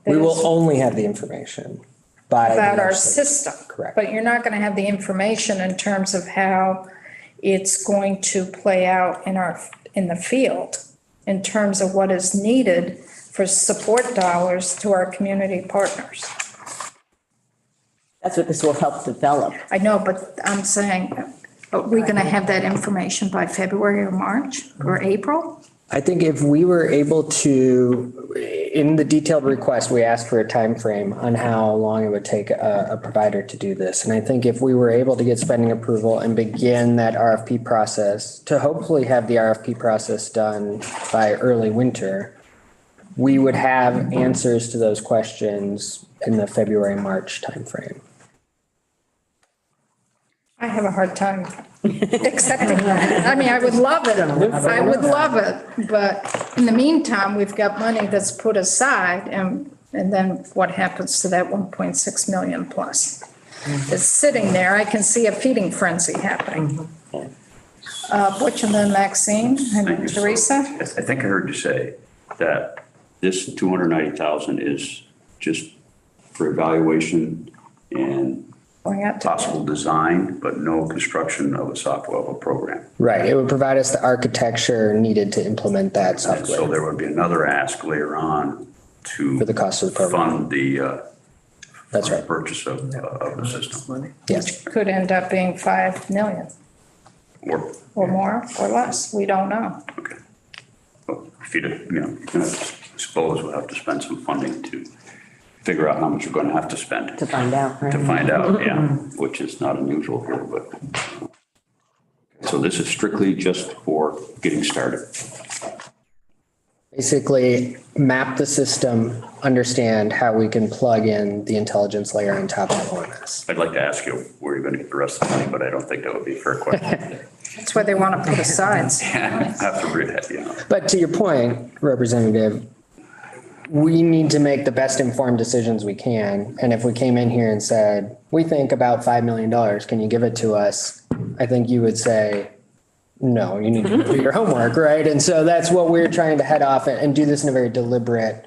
We will only have the information by
about our system.
Correct.
But you're not going to have the information in terms of how it's going to play out in the field in terms of what is needed for support dollars to our community partners.
That's what this will help develop.
I know, but I'm saying, are we going to have that information by February or March or April?
I think if we were able to, in the detailed request, we asked for a time frame on how long it would take a provider to do this. And I think if we were able to get spending approval and begin that RFP process, to hopefully have the RFP process done by early winter, we would have answers to those questions in the February, March timeframe.
I have a hard time accepting that. I mean, I would love it. I would love it. But in the meantime, we've got money that's put aside and then what happens to that 1.6 million plus? It's sitting there. I can see a feeding frenzy happening. Butch and then Maxine and Teresa.
I think I heard you say that this 290,000 is just for evaluation and
Going out to.
possible design, but no construction of a software of a program.
Right, it would provide us the architecture needed to implement that
And so
software
there would be another ask later on to
for the cost of the program.
fund the
That's right,
purchase of the system.
yes.
Could end up being 5 million or more or less. We don't know.
Okay. Well, if you, suppose we'll have to spend some funding to figure out how much we're going to have to spend.
To find out, right?
To find out, yeah, which is not unusual here, but. So this is strictly just for getting started.
Basically, map the system, understand how we can plug in the intelligence layer on top of OMS.
I'd like to ask you where you're going to get the rest of the money, but I don't think that would be a fair question.
That's where they want to put aside.
Have to read it,
But to your point, Representative, we need to make the best informed decisions we can. And if we came in here and said, we think about $5 million, can you give it to us? I think you would say, no, you need to do your homework, right? And so that's what we're trying to head off and do this in a very deliberate,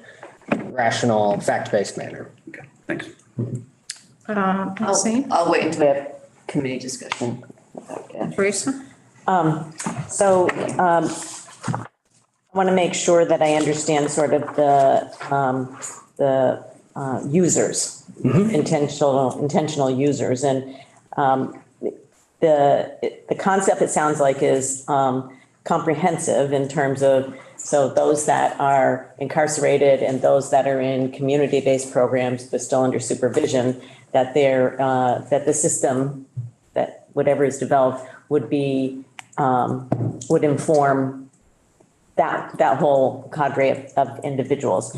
rational, fact-based manner.
Okay, thanks.
See,
I'll wait until we have committee discussion.
Teresa?
I want to make sure that I understand sort of the users, intentional users. And the concept, it sounds like, is comprehensive in terms of, so those that are incarcerated and those that are in community-based programs but still under supervision, that they're, that the system, that whatever is developed would be, would inform that whole cadre of individuals.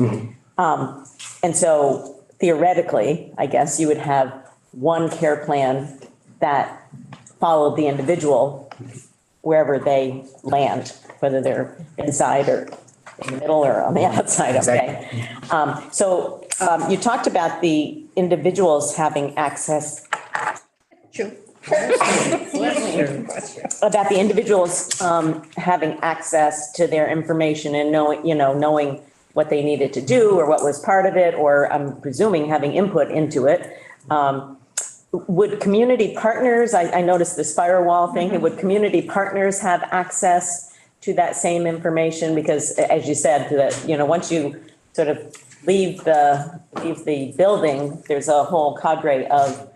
And so theoretically, I guess you would have one care plan that followed the individual wherever they land, whether they're inside or in the middle or on the outside, okay? So you talked about the individuals having access. About the individuals having access to their information and knowing what they needed to do or what was part of it, or I'm presuming having input into it. Would community partners, I noticed this firewall thing, would community partners have access to that same information? Because as you said, that, once you sort of leave the building, there's a whole cadre of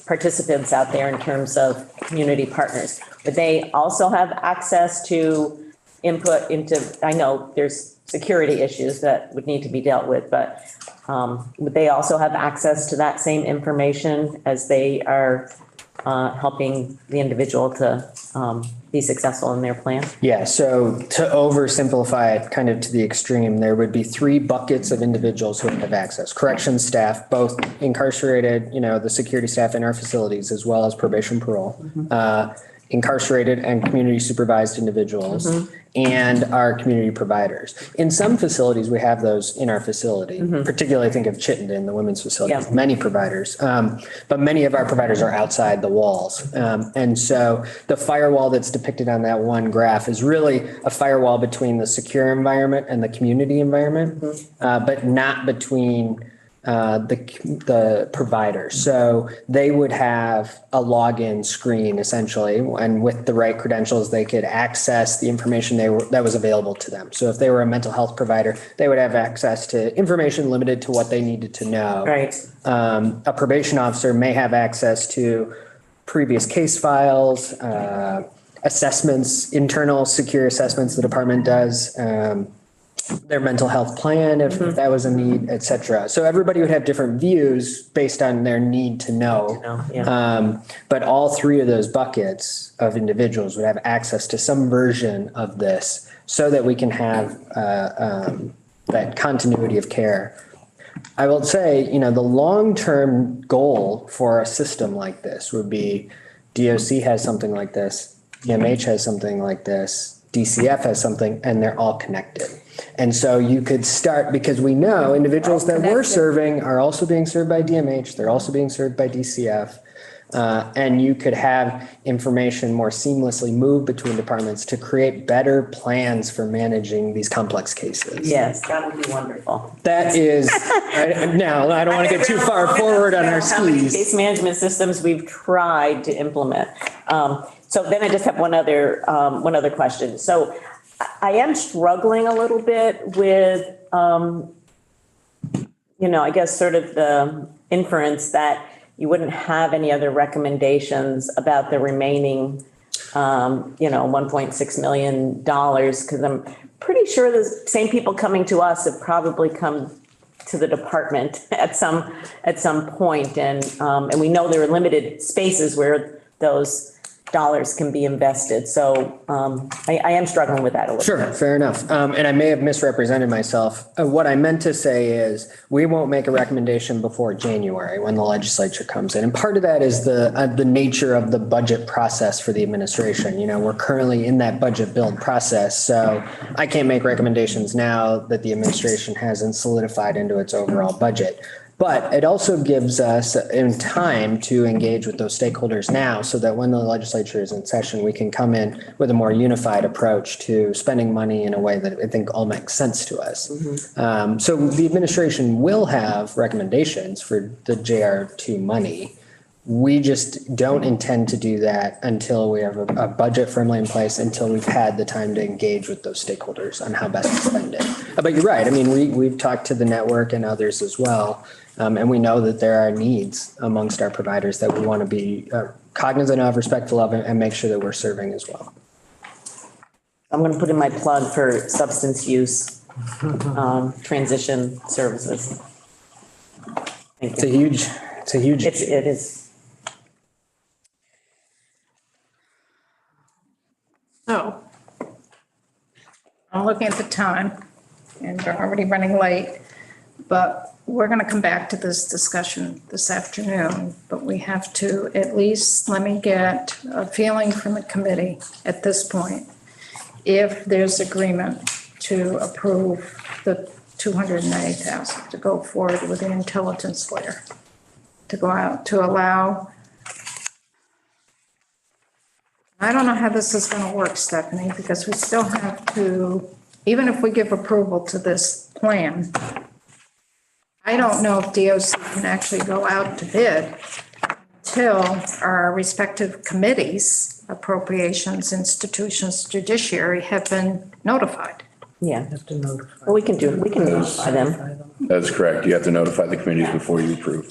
participants out there in terms of community partners. Would they also have access to input into, I know there's security issues that would need to be dealt with, but would they also have access to that same information as they are helping the individual to be successful in their plan?
Yeah, so to oversimplify it kind of to the extreme, there would be 3 buckets of individuals who would have access. Corrections staff, both incarcerated, the security staff in our facilities, as well as probation parole, incarcerated and community supervised individuals, and our community providers. In some facilities, we have those in our facility, particularly I think of Chittenden, the women's facility, many providers. But many of our providers are outside the walls. And so the firewall that's depicted on that one graph is really a firewall between the secure environment and the community environment, but not between the provider. So they would have a login screen essentially, and with the right credentials, they could access the information that was available to them. So if they were a mental health provider, they would have access to information limited to what they needed to know.
Right.
A probation officer may have access to previous case files, assessments, internal secure assessments the department does, their mental health plan, if that was a need, et cetera. So everybody would have different views based on their need to know. But all 3 of those buckets of individuals would have access to some version of this so that we can have that continuity of care. I will say, the long-term goal for a system like this would be DOC has something like this, EMH has something like this, DCF has something, and they're all connected. And so you could start, because we know individuals that we're serving are also being served by DMH, they're also being served by DCF. And you could have information more seamlessly move between departments to create better plans for managing these complex cases.
Yes, that would be wonderful.
That is, now, I don't want to get too far forward on our
How many
skis.
case management systems we've tried to implement. So then I just have one other question. So I am struggling a little bit with, I guess sort of the inference that you wouldn't have any other recommendations about the remaining, $1.6 million, because I'm pretty sure the same people coming to us have probably come to the department at some point, and we know there are limited spaces where those dollars can be invested. So I am struggling with that a little
Sure,
bit.
fair enough. And I may have misrepresented myself. What I meant to say is we won't make a recommendation before January when the legislature comes in. And part of that is the nature of the budget process for the administration. We're currently in that budget build process. So I can't make recommendations now that the administration hasn't solidified into its overall budget. But it also gives us in time to engage with those stakeholders now so that when the legislature is in session, we can come in with a more unified approach to spending money in a way that I think all makes sense to us. So the administration will have recommendations for the JR2 money. We just don't intend to do that until we have a budget firmly in place, until we've had the time to engage with those stakeholders on how best to spend it. But you're right. I mean, we've talked to the network and others as well. And we know that there are needs amongst our providers that we want to be cognizant of, respectful of, and make sure that we're serving as well.
I'm going to put in my plug for substance use transition services. Thank you.
It's a huge.
It is.
So I'm looking at the time and we're already running late, but we're going to come back to this discussion this afternoon, but we have to at least, let me get a feeling from the committee at this point. If there's agreement to approve the 290,000 to go forward with the intelligence layer, to go out, to allow, I don't know how this is going to work, Stephanie, because we still have to, even if we give approval to this plan, I don't know if DOC can actually go out to bid until our respective committees, appropriations, institutions, judiciary have been notified.
Yeah.
Have to notify.
Well, we can notify them.
That's correct. You have to notify the committees before you approve.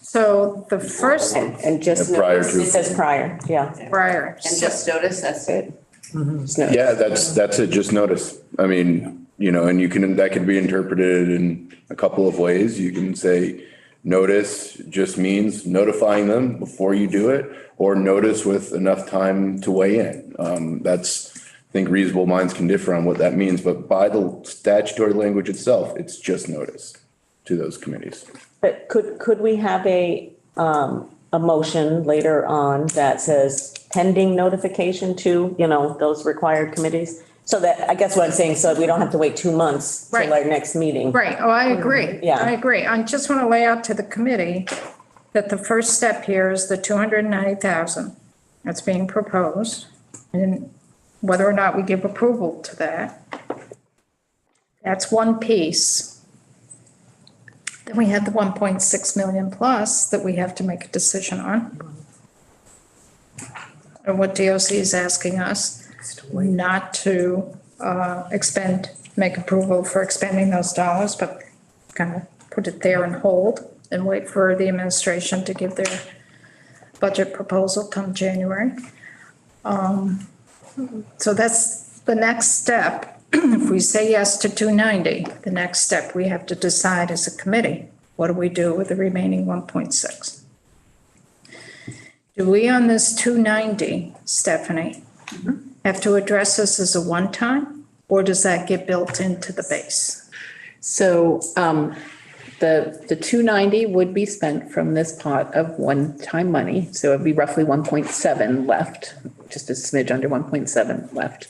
So the first
And just,
Prior to.
it says prior, yeah.
prior.
And just notice, that's it. Just notice.
Yeah, that's it. Just notice. I mean, and that could be interpreted in a couple of ways. You can say notice just means notifying them before you do it, or notice with enough time to weigh in. That's, I think reasonable minds can differ on what that means, but by the statutory language itself, it's just notice to those committees.
But could we have a motion later on that says pending notification to, those required committees? So that, I guess what I'm saying, so we don't have to wait 2 months till
Right.
our next meeting.
Right, oh, I agree.
Yeah.
I agree. I just want to lay out to the committee that the first step here is the 290,000 that's being proposed. And whether or not we give approval to that. That's one piece. Then we have the 1.6 million plus that we have to make a decision on. And what DOC is asking us not to make approval for expending those dollars, but kind of put it there and hold and wait for the administration to give their budget proposal come January. So that's the next step. If we say yes to 290, the next step we have to decide as a committee, what do we do with the remaining 1.6? Do we on this 290, Stephanie, have to address this as a one-time, or does that get built into the base?
So the 290 would be spent from this pot of one-time money. So it'd be roughly 1.7 left, just a smidge under 1.7 left.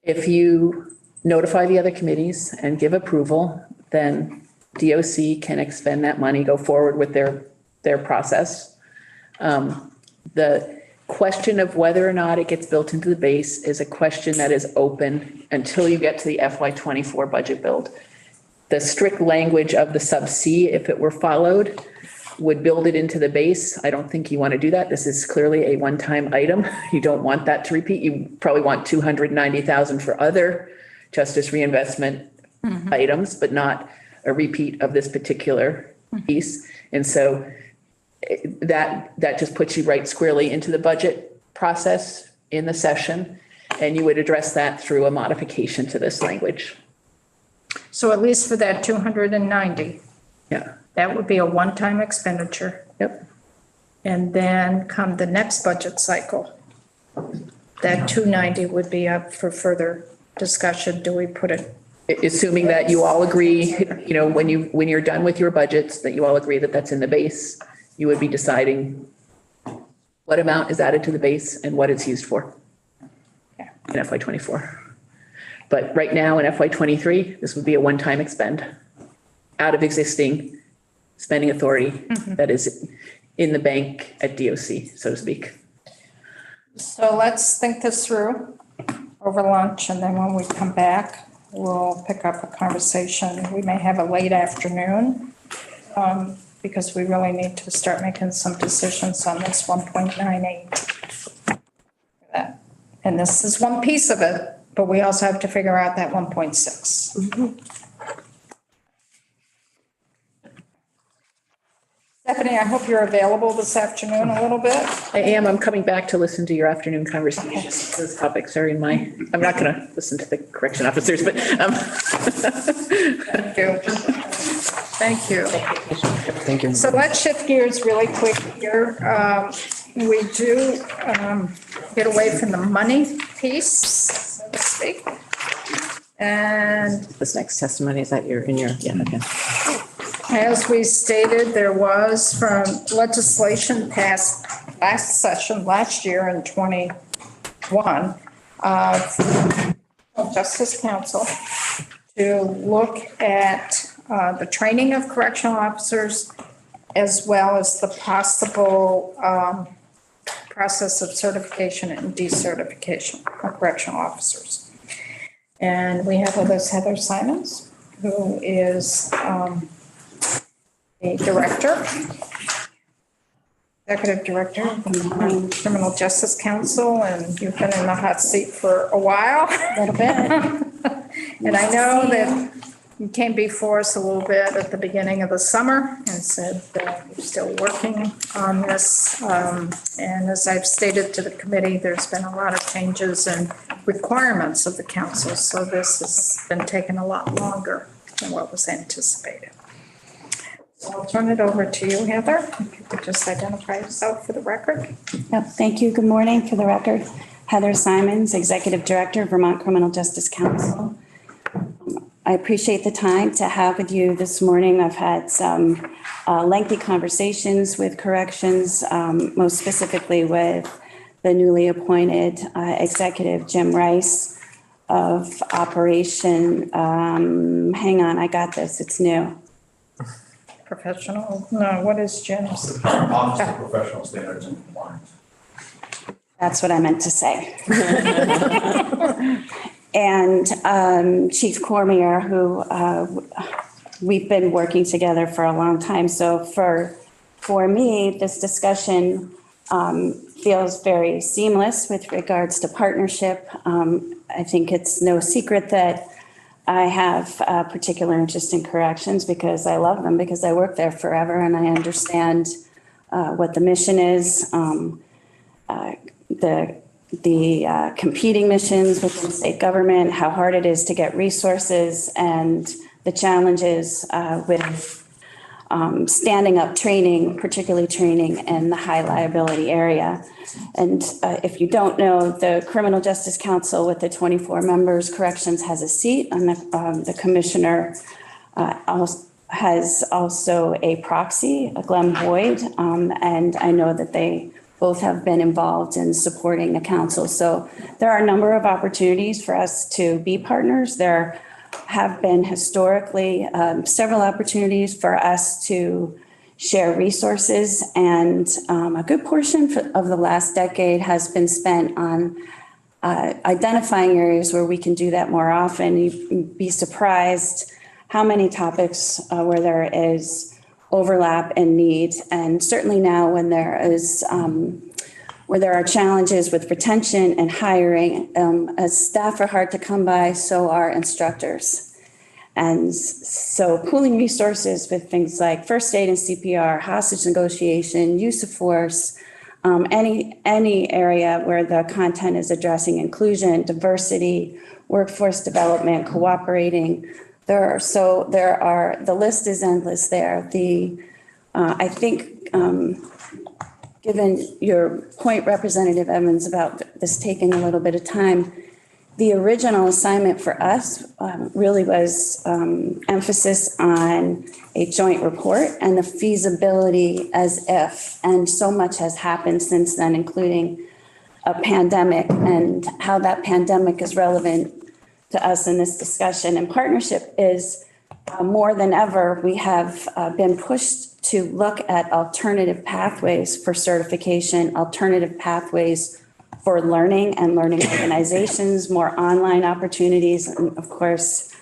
If you notify the other committees and give approval, then DOC can expend that money, go forward with their their process. The question of whether or not it gets built into the base is a question that is open until you get to the FY '24 budget build. The strict language of the sub C, if it were followed, would build it into the base. I don't think you want to do that. This is clearly a one-time item. You don't want that to repeat. You probably want 290,000 for other justice reinvestment items, but not a repeat of this particular piece. And so that just puts you right squarely into the budget process in the session. And you would address that through a modification to this language.
So at least for that 290,
Yeah.
that would be a one-time expenditure.
Yep.
And then come the next budget cycle, that 290 would be up for further discussion. Do we put it?
Assuming that you all agree, you know, when you're done with your budgets, that you all agree that that's in the base, you would be deciding what amount is added to the base and what it's used for in FY '24. But right now in FY '23, this would be a one-time expend out of existing spending authority that is in the bank at DOC, so to speak.
So let's think this through over lunch, and then when we come back, we'll pick up a conversation. We may have a late afternoon because we really need to start making some decisions on this 1.98. And this is one piece of it, but we also have to figure out that 1.6. Stephanie, I hope you're available this afternoon a little bit.
I am, I'm coming back to listen to your afternoon conversations. Those topics are in my, I'm not going to listen to the correction officers, but.
Thank you. Thank you.
Thank you.
So let's shift gears really quick here. We do get away from the money piece, so to speak. And
This next testimony is that yeah, okay.
as we stated, there was from legislation passed last year in 21, Justice Council to look at the training of correctional officers as well as the possible process of certification and decertification of correctional officers. And we have with us Heather Simons, who is the director, executive director of the Criminal Justice Council, and you've been in the hot seat for a while.
A little bit.
And I know that you came before us a little bit at the beginning of the summer and said that you're still working on this. And as I've stated to the committee, there's been a lot of changes and requirements of the council. So this has been taking a lot longer than what was anticipated. So I'll turn it over to you, Heather. If you could just identify yourself for the record.
Yep, thank you. Good morning. For the record, Heather Simons, Executive Director, Vermont Criminal Justice Council. I appreciate the time to have with you this morning. I've had some lengthy conversations with corrections, most specifically with the newly appointed executive, Jim Rice of Operation, hang on, I got this, it's new.
Professional, no, what is Jim's?
Office of Professional Standards and Compliance.
That's what I meant to say. And Chief Cormier, who we've been working together for a long time. So for me, this discussion feels very seamless with regards to partnership. I think it's no secret that I have a particular interest in corrections because I love them, because I worked there forever and I understand what the mission is, the competing missions within state government, how hard it is to get resources, and the challenges with standing up training, particularly training in the high liability area. And if you don't know, the Criminal Justice Council with the 24 members, corrections has a seat, and the commissioner has also a proxy, Glenn Boyd, and I know that they both have been involved in supporting the council. So there are a number of opportunities for us to be partners. There have been historically several opportunities for us to share resources. And a good portion of the last decade has been spent on identifying areas where we can do that more often. You'd be surprised how many topics where there is overlap and need. And certainly now when there is where there are challenges with retention and hiring, as staff are hard to come by, so are instructors. And so pooling resources with things like first aid and CPR, hostage negotiation, use of force, any area where the content is addressing inclusion, diversity, workforce development, cooperating. The list is endless there. I think, given your point, Representative Evans, about this taking a little bit of time, the original assignment for us really was emphasis on a joint report and the feasibility as if, and so much has happened since then, including a pandemic and how that pandemic is relevant to us in this discussion. And partnership is more than ever, we have been pushed to look at alternative pathways for certification, alternative pathways for learning and learning organizations, more online opportunities. And of course,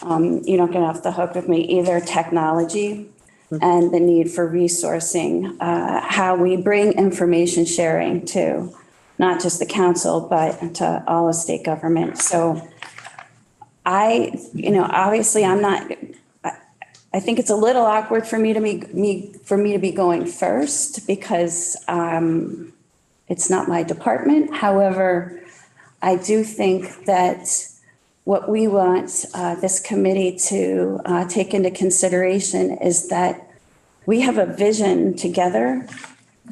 you don't get off the hook with me either, technology and the need for resourcing, how we bring information sharing to not just the council, but to all of state government. So obviously I think it's a little awkward for me to be going first because it's not my department. However, I do think that what we want this committee to take into consideration is that we have a vision together,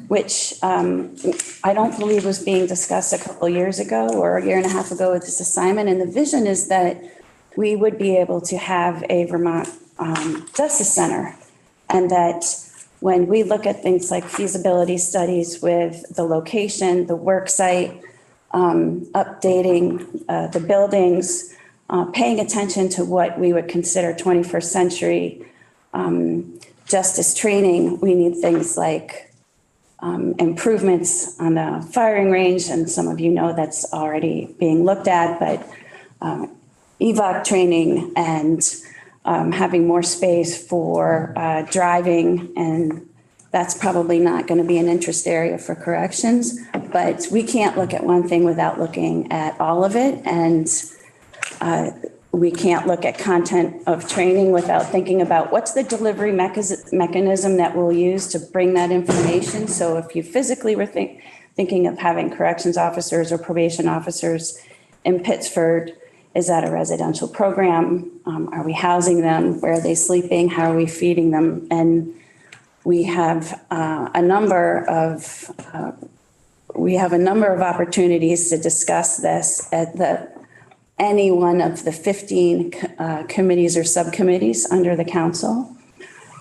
which I don't believe was being discussed a couple years ago or a year and a half ago with this assignment. And the vision is that we would be able to have a Vermont Justice Center, and that when we look at things like feasibility studies with the location, the work site, updating the buildings, paying attention to what we would consider 21st century justice training, we need things like improvements on the firing range, and some of you know that's already being looked at, but EVOC training and having more space for driving, and that's probably not going to be an interest area for corrections, but we can't look at one thing without looking at all of it, and we can't look at content of training without thinking about what's the delivery mechanism that we'll use to bring that information. So if you physically were thinking of having corrections officers or probation officers in Pittsford, is that a residential program? Are we housing them? Where are they sleeping? How are we feeding them? And we have a number of opportunities to discuss this at any one of the 15 committees or subcommittees under the council,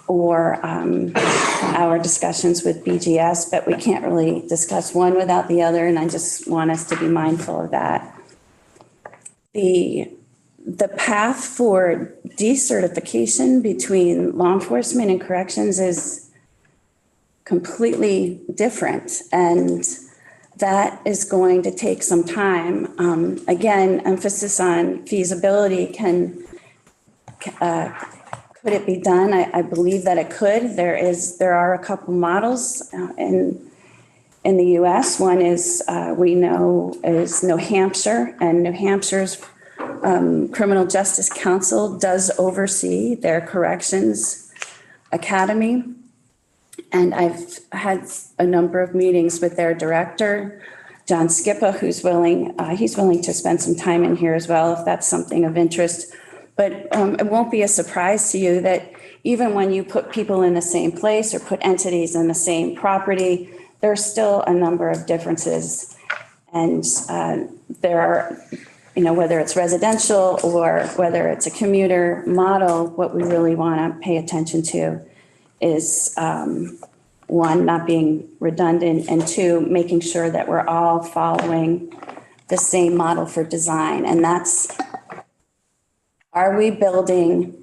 or our discussions with BGS, but we can't really discuss one without the other, and I just want us to be mindful of that. The path for decertification between law enforcement and corrections is completely different, and that is going to take some time. Again, emphasis on feasibility. Could it be done? I believe that it could. There are a couple models in the US. One is, we know, is New Hampshire, and New Hampshire's Criminal Justice Council does oversee their corrections academy. And I've had a number of meetings with their director, John Skippa, who's he's willing to spend some time in here as well, if that's something of interest. But it won't be a surprise to you that even when you put people in the same place or put entities in the same property, there's still a number of differences. And there are, whether it's residential or whether it's a commuter model, what we really want to pay attention to is one, not being redundant, and two, making sure that we're all following the same model for design. And that's, are we building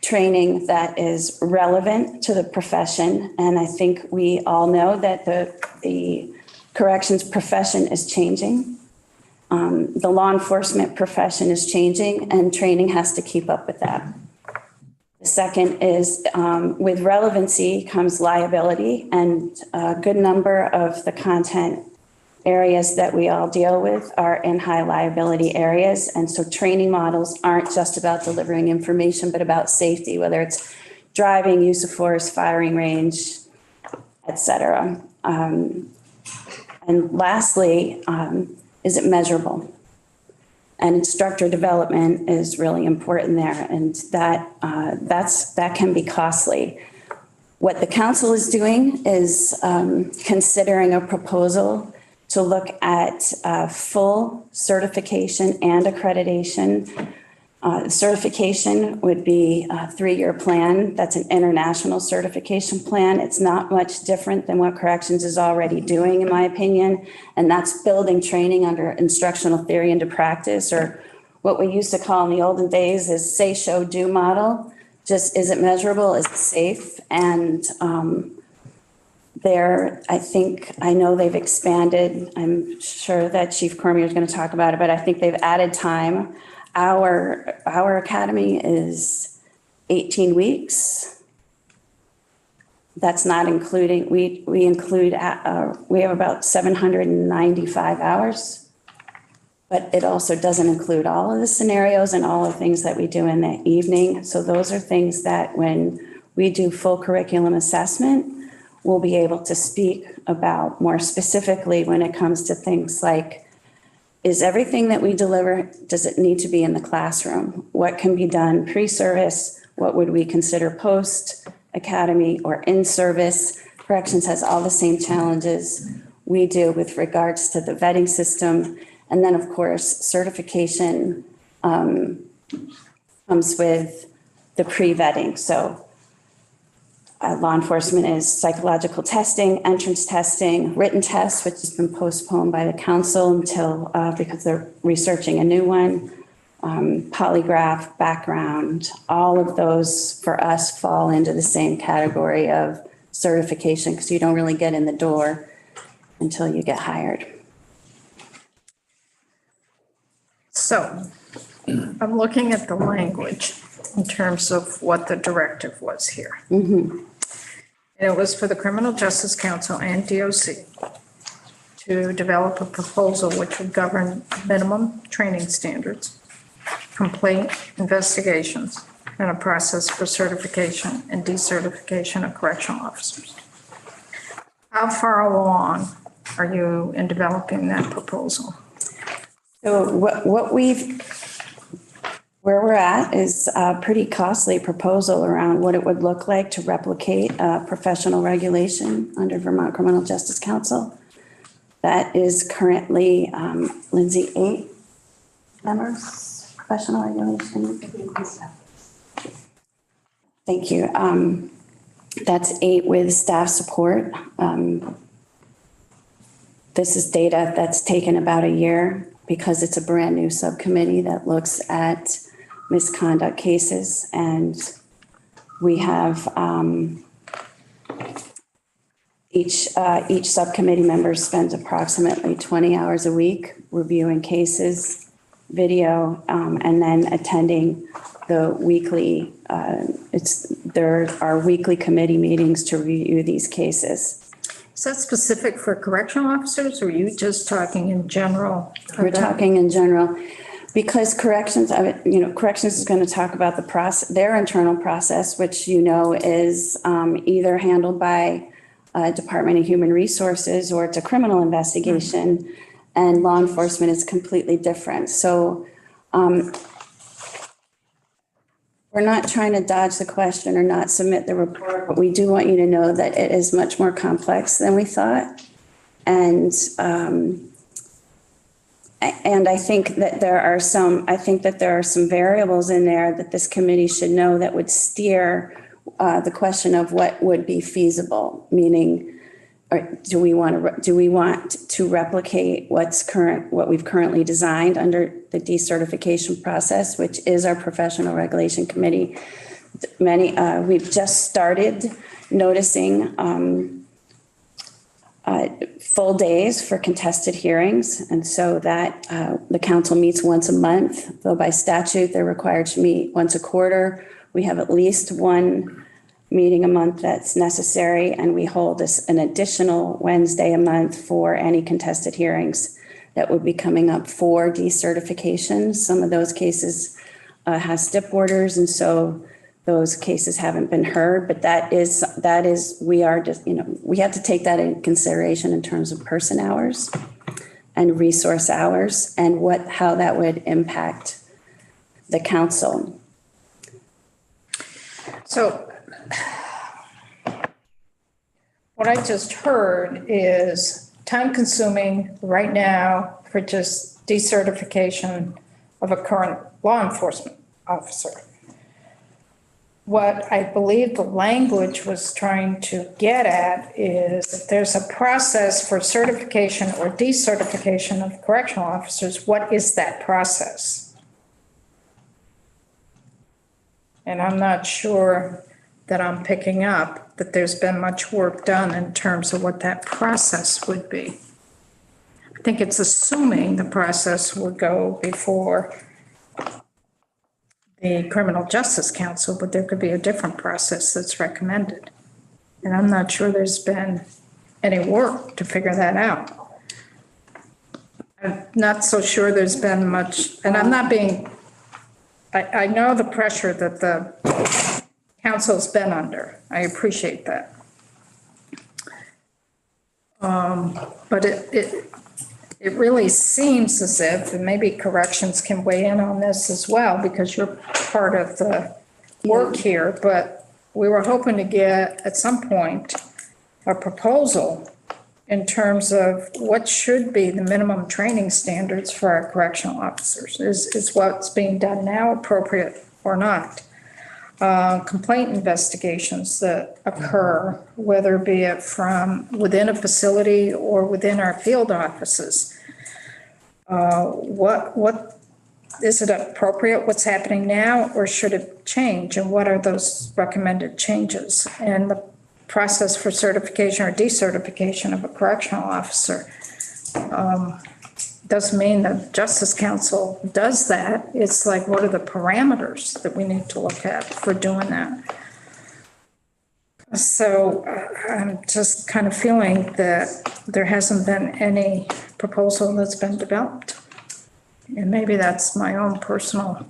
training that is relevant to the profession. And I think we all know that the corrections profession is changing. The law enforcement profession is changing, and training has to keep up with that. The second is with relevancy comes liability, and a good number of the content areas that we all deal with are in high liability areas. And so training models aren't just about delivering information, but about safety, whether it's driving, use of force, firing range, et cetera. And lastly, is it measurable? And instructor development is really important there, and that can be costly. What the council is doing is considering a proposal to look at full certification and accreditation. Certification would be a 3-year plan. That's an international certification plan. It's not much different than what corrections is already doing, in my opinion. And that's building training under instructional theory into practice, or what we used to call in the olden days is say, show, do model. Just, is it measurable? Is it safe? And I know they've expanded. I'm sure that Chief Cormier is going to talk about it, but I think they've added time. Our academy is 18 weeks. That's not including, we include, we have about 795 hours, but it also doesn't include all of the scenarios and all of the things that we do in the evening. So those are things that when we do full curriculum assessment, we'll be able to speak about more specifically when it comes to things like, is everything that we deliver, does it need to be in the classroom? What can be done pre-service? What would we consider post-academy or in-service? Corrections has all the same challenges we do with regards to the vetting system. And then, of course, certification comes with the pre-vetting. So law enforcement is psychological testing, entrance testing, written tests, which has been postponed by the council until, because they're researching a new one, polygraph, background, all of those for us fall into the same category of certification, because you don't really get in the door until you get hired.
So I'm looking at the language in terms of what the directive was here.
Mm-hmm.
And it was for the Criminal Justice Council and DOC to develop a proposal which would govern minimum training standards, complaint investigations, and a process for certification and decertification of correctional officers. How far along are you in developing that proposal?
So where we're at is a pretty costly proposal around what it would look like to replicate professional regulation under Vermont Criminal Justice Council. That is currently, Lindsay, 8 members, professional regulation. Thank you. That's 8 with staff support. This is data that's taken about a year because it's a brand new subcommittee that looks at misconduct cases. And we have each subcommittee member spends approximately 20 hours a week reviewing cases, video, and then attending the weekly, there are weekly committee meetings to review these cases.
Is that specific for correctional officers, or are you just talking in general?
We're talking in general, because corrections, corrections is going to talk about the process, their internal process, which is either handled by Department of Human Resources or it's a criminal investigation, and law enforcement is completely different. So we're not trying to dodge the question or not submit the report, but we do want you to know that it is much more complex than we thought. And I think that there are some variables in there that this committee should know that would steer the question of what would be feasible, meaning, or do we want to replicate what we've currently designed under the decertification process, which is our professional regulation committee. we've just started noticing full days for contested hearings. And so that the council meets once a month, though by statute, they're required to meet once a quarter. We have at least one meeting a month that's necessary, and we hold an additional Wednesday a month for any contested hearings that would be coming up for decertification. Some of those cases have stip orders, and so those cases haven't been heard, but that is, we are just, we have to take that into consideration in terms of person hours and resource hours and how that would impact the council.
So what I just heard is time consuming right now for just decertification of a current law enforcement officer. What I believe the language was trying to get at is if there's a process for certification or decertification of correctional officers, what is that process? And I'm not sure that I'm picking up that there's been much work done in terms of what that process would be. I think it's assuming the process would go before the Criminal Justice Council, but there could be a different process that's recommended. And I'm not sure there's been any work to figure that out. I'm not so sure there's been much, and I'm not being, I know the pressure that the council's been under. I appreciate that. But it really seems as if, and maybe corrections can weigh in on this as well, because you're part of the work here, but we were hoping to get at some point a proposal in terms of what should be the minimum training standards for our correctional officers. Is what's being done now appropriate or not? Complaint investigations that occur, whether be it from within a facility or within our field offices. What is it appropriate what's happening now, or should it change? And what are those recommended changes? And the process for certification or decertification of a correctional officer doesn't mean that Justice Council does that. It's like, what are the parameters that we need to look at for doing that? So I'm just kind of feeling that there hasn't been any proposal that's been developed. And maybe that's my own personal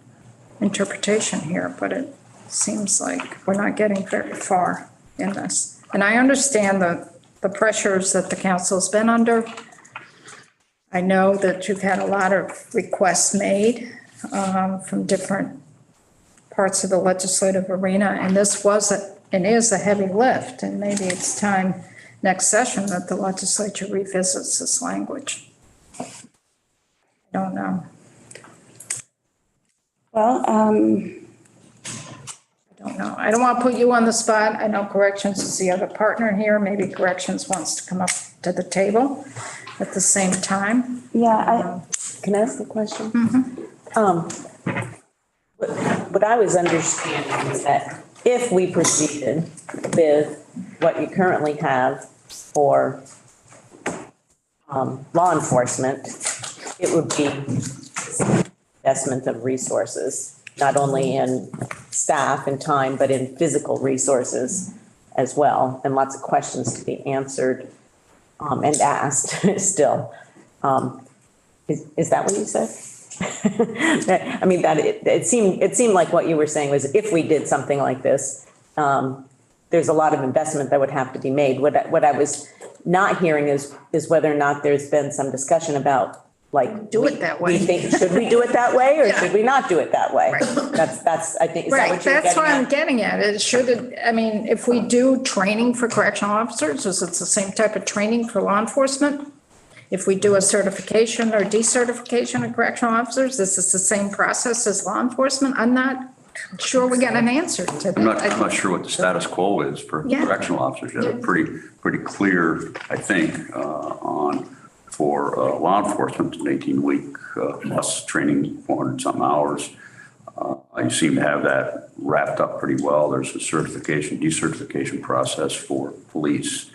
interpretation here, but it seems like we're not getting very far in this. And I understand the pressures that the council's been under. I know that you've had a lot of requests made from different parts of the legislative arena, and this was and is a heavy lift, and maybe it's time next session that the legislature revisits this language. I don't know.
Well,
I don't know. I don't want to put you on the spot. I know Corrections is the other partner here. Maybe Corrections wants to come up to the table at the same time.
yeah,
Can I ask a question? What I was understanding is that if we proceeded with what you currently have for law enforcement, it would be investment of resources, not only in staff and time, but in physical resources as well, and lots of questions to be answered and asked still. Is that what you said? I mean, that it seemed like what you were saying was if we did something like this, there's a lot of investment that would have to be made. What I was not hearing is whether or not there's been some discussion about, like,
Do it that way.
Should we do it that way, or
Yeah.
should we not do it that way?
Right.
That's I think, is that
Right,
what you're
that's what I'm
getting
getting at. It should, I mean, if we do training for correctional officers, is it the same type of training for law enforcement? If we do a certification or decertification of correctional officers, this is the same process as law enforcement? I'm not sure we got an answer to that.
I'm not sure what the status quo is for
Yeah.
correctional officers. You have a pretty clear, I think, for law enforcement, an 18-week plus training, 400 something hours. You seem to have that wrapped up pretty well. There's a certification, decertification process for police.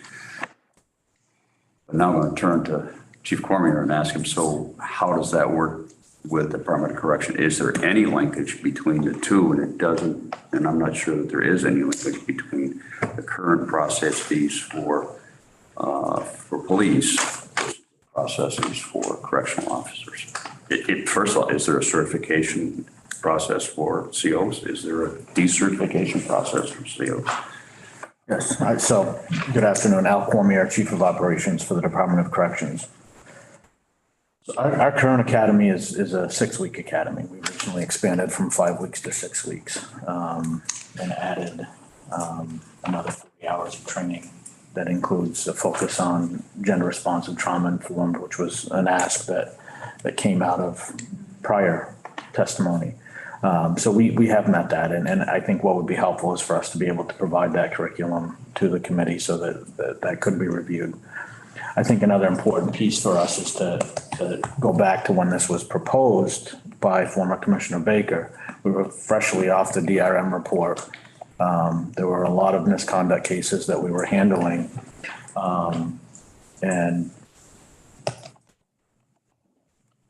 But now I'm going to turn to Chief Cormier and ask him, so how does that work with the Department of Correction? Is there any linkage between the two? And it doesn't, and I'm not sure that there is any linkage between the current process fees for police processes for correctional officers. First of all, is there a certification process for COs? Is there a decertification process for COs?
Yes, so good afternoon, Al Cormier, Chief of Operations for the Department of Corrections. So our current academy is a 6-week academy. We recently expanded from 5 weeks to 6 weeks, and added another 40 hours of training that includes a focus on gender responsive trauma informed, which was an ask that came out of prior testimony. So we have met that, and I think what would be helpful is for us to be able to provide that curriculum to the committee so that could be reviewed. I think another important piece for us is to go back to when this was proposed by former Commissioner Baker. We were freshly off the DRM report. There were a lot of misconduct cases that we were handling, and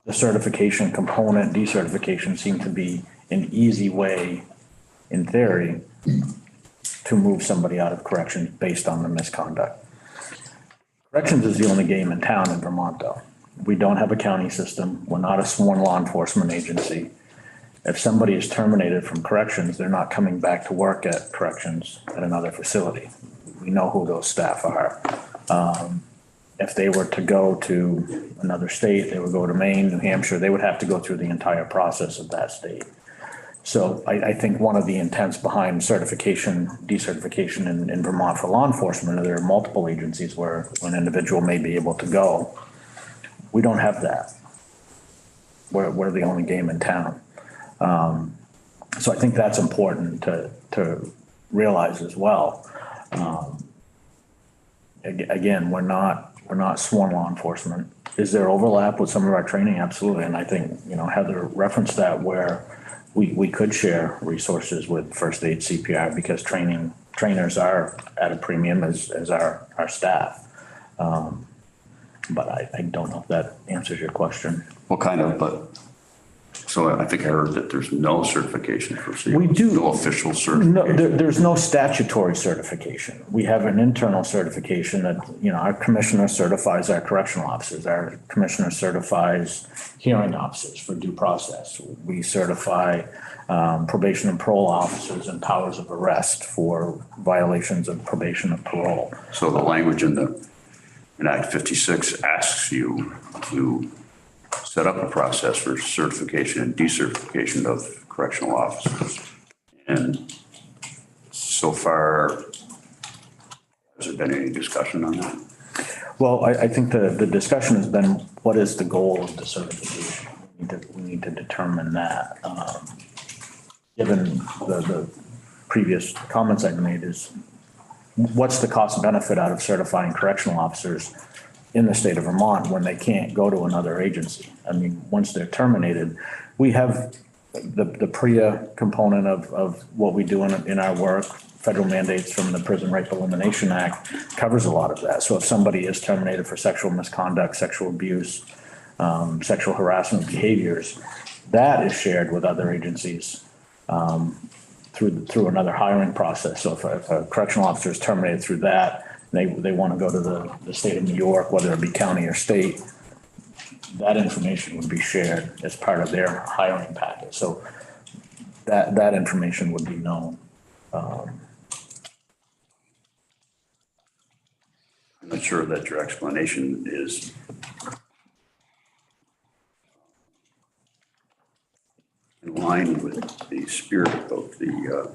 the certification component, decertification, seemed to be an easy way, in theory, to move somebody out of corrections based on the misconduct. Corrections is the only game in town in Vermont, though. We don't have a county system. We're not a sworn law enforcement agency. If somebody is terminated from corrections, they're not coming back to work at corrections at another facility. We know who those staff are. If they were to go to another state, they would go to Maine, New Hampshire, they would have to go through the entire process of that state. So I think one of the intents behind certification, decertification in Vermont for law enforcement, there are multiple agencies where an individual may be able to go. We don't have that. We're the only game in town. So I think that's important to realize as well. Again, we're not sworn law enforcement. Is there overlap with some of our training? Absolutely. And I think, Heather referenced that where we could share resources with first aid CPR because trainers are at a premium as our staff. But I don't know if that answers your question.
Well, kind of, but so I think I heard that there's no certification for COs.
We do.
No official certification.
No, there's no statutory certification. We have an internal certification that, our commissioner certifies our correctional officers. Our commissioner certifies hearing officers for due process. We certify probation and parole officers and powers of arrest for violations of probation and parole.
So the language in Act 56 asks you to set up a process for certification and decertification of correctional officers. And so far, has there been any discussion on that?
Well, I think the discussion has been, what is the goal of the certification? We need to determine that. Given the previous comments I've made is, what's the cost benefit out of certifying correctional officers in the state of Vermont when they can't go to another agency? I mean, once they're terminated, we have the PREA component of what we do in our work. Federal mandates from the Prison Rape Elimination Act covers a lot of that. So if somebody is terminated for sexual misconduct, sexual abuse, sexual harassment behaviors, that is shared with other agencies through another hiring process. So if a correctional officer is terminated through that, they want to go to the state of New York, whether it be county or state, that information would be shared as part of their hiring package. So that information would be known.
I'm not sure that your explanation is in line with the spirit of the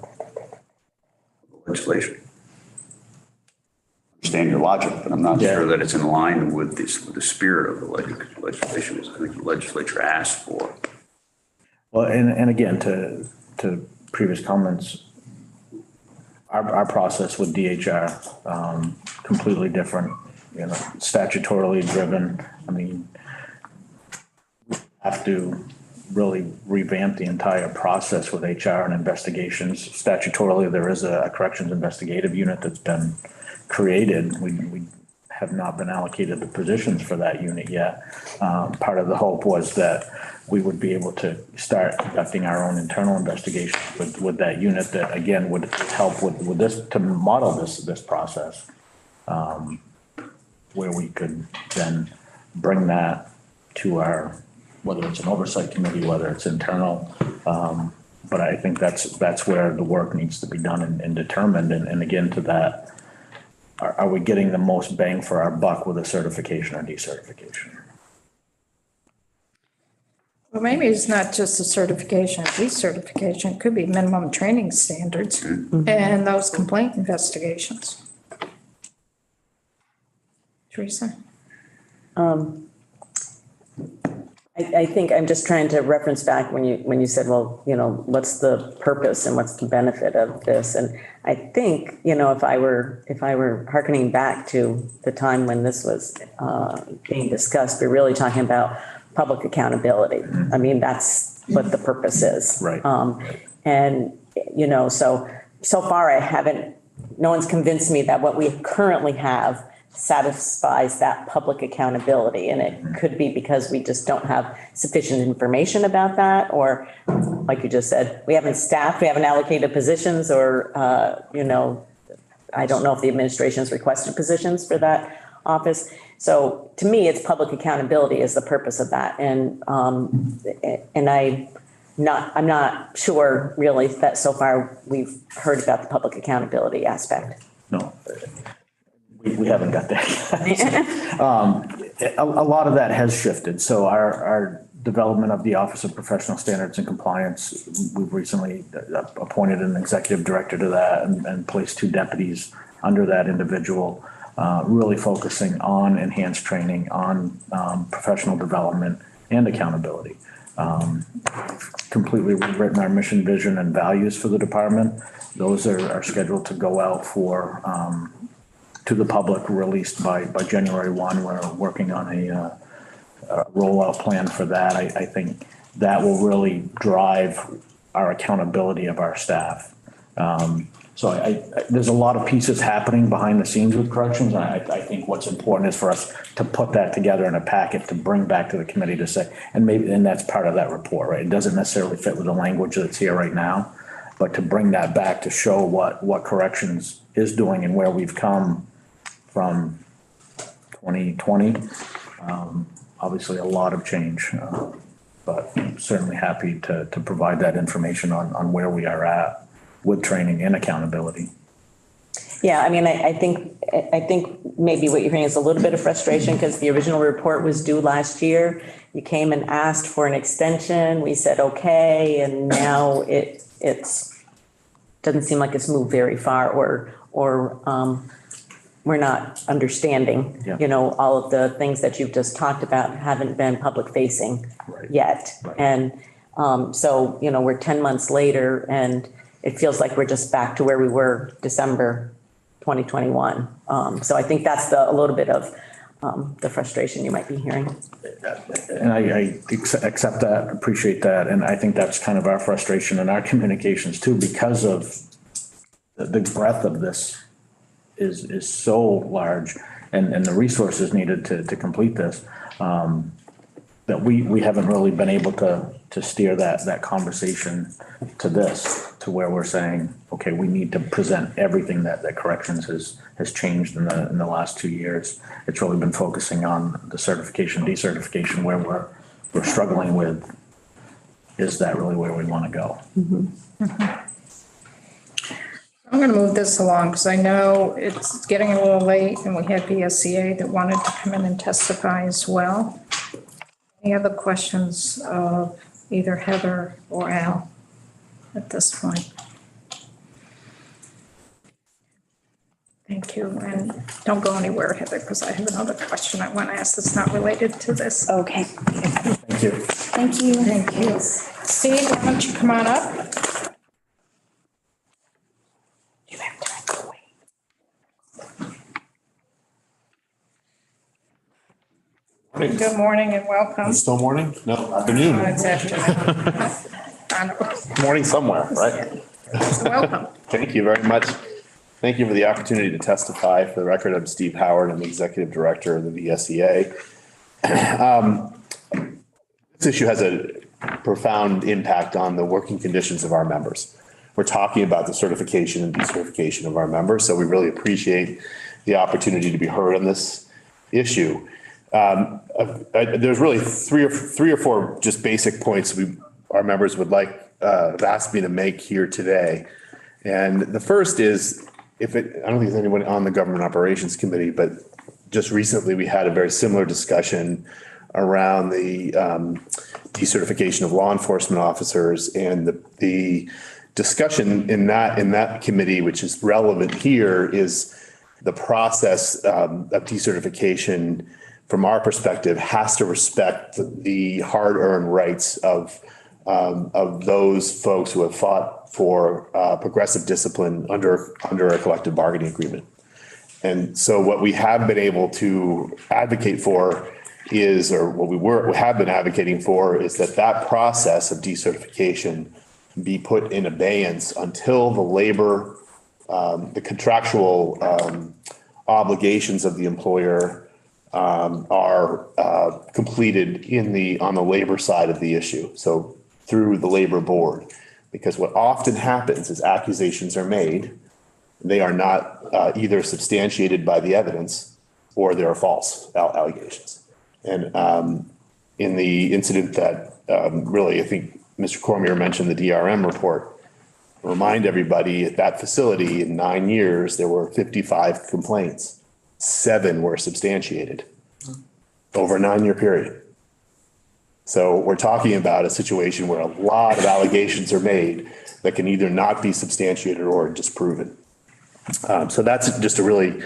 legislation. I understand your logic, but I'm not sure that it's in line with the spirit of the legislation, as I think the legislature asked for.
Well, and again, to previous comments, our process with DHR, completely different, statutorily driven. I mean, have to really revamp the entire process with HR and investigations. Statutorily, there is a corrections investigative unit that's been created. We have not been allocated the positions for that unit yet. Part of the hope was that we would be able to start conducting our own internal investigation with that unit that, again, would help with this, to model this process. Where we could then bring that to our, whether it's an oversight committee, whether it's internal. But I think that's where the work needs to be done and determined. And again, to that, are we getting the most bang for our buck with a certification or decertification?
Well, maybe it's not just a certification, decertification, it could be minimum training standards and those complaint investigations. Teresa?
I think I'm just trying to reference back when you said, well, what's the purpose and what's the benefit of this? And I think, if I were hearkening back to the time when this was being discussed, we're really talking about public accountability. I mean, that's what the purpose is.
Right.
And, so far no one's convinced me that what we currently have satisfies that public accountability. And it could be because we just don't have sufficient information about that, or like you just said, we haven't allocated positions, or, I don't know if the administration's requested positions for that office. So to me, it's public accountability is the purpose of that. And I'm not sure really that so far we've heard about the public accountability aspect.
No. We haven't got that yet. A lot of that has shifted. So our development of the Office of Professional Standards and Compliance, we've recently appointed an executive director to that and placed 2 deputies under that individual, really focusing on enhanced training, on professional development and accountability. Completely rewritten our mission, vision, and values for the department. Those are scheduled to go out for to the public, released by January 1. We're working on a rollout plan for that. I think that will really drive our accountability of our staff. So there's a lot of pieces happening behind the scenes with corrections. I think what's important is for us to put that together in a packet to bring back to the committee to say, and that's part of that report, right? It doesn't necessarily fit with the language that's here right now, but to bring that back to show what corrections is doing and where we've come from 2020. Obviously a lot of change, but I'm certainly happy to provide that information on where we are at with training and accountability.
Yeah, I mean, I think maybe what you're hearing is a little bit of frustration because the original report was due last year. You came and asked for an extension. We said, okay. And now it's doesn't seem like it's moved very far, or we're not understanding, all of the things that you've just talked about haven't been public facing yet.
Right.
And so, we're 10 months later and it feels like we're just back to where we were December 2021. So I think that's a little bit of the frustration you might be hearing.
And I accept that, appreciate that. And I think that's kind of our frustration in our communications too, because of the breadth of this is so large and the resources needed to complete this, that we haven't really been able to steer that conversation to where we're saying, okay, we need to present everything that corrections has changed in the last 2 years. It's really been focusing on the certification, decertification, where we're struggling with, is that really where we want to go?
Mm-hmm. Mm-hmm. I'm going to move this along because I know it's getting a little late and we have BSCA that wanted to come in and testify as well. Any other questions of either Heather or Al at this point? Thank you. And don't go anywhere, Heather, because I have another question I want to ask that's not related to this.
Okay.
Thank you.
Thank you.
Thank you. Steve, why don't you come on up? You have to wait. Good morning and welcome.
Still morning? No, afternoon.
It's afternoon.
Morning somewhere, right?
Welcome.
Thank you very much. Thank you for the opportunity to testify. For the record, I'm Steve Howard. I'm the Executive Director of the VSEA. This issue has a profound impact on the working conditions of our members. We're talking about the certification and decertification of our members, so we really appreciate the opportunity to be heard on this issue. There's really three or four just basic points our members would like have asked me to make here today. And the first is, I don't think there's anyone on the Government Operations Committee, but just recently we had a very similar discussion around the decertification of law enforcement officers, and the discussion in that committee, which is relevant here, is the process of decertification from our perspective has to respect the hard-earned rights of those folks who have fought for progressive discipline under a collective bargaining agreement. And so what we have been able to advocate for is, or what we have been advocating for, is that process of decertification be put in abeyance until the contractual obligations of the employer are completed on the labor side of the issue. So through the labor board, because what often happens is accusations are made, they are not either substantiated by the evidence or they are false allegations. And in the incident that really, I think Mr. Cormier mentioned the DRM report, remind everybody at that facility in 9 years, there were 55 complaints. 7 were substantiated over a 9-year period. So we're talking about a situation where a lot of allegations are made that can either not be substantiated or disproven. So that's just a really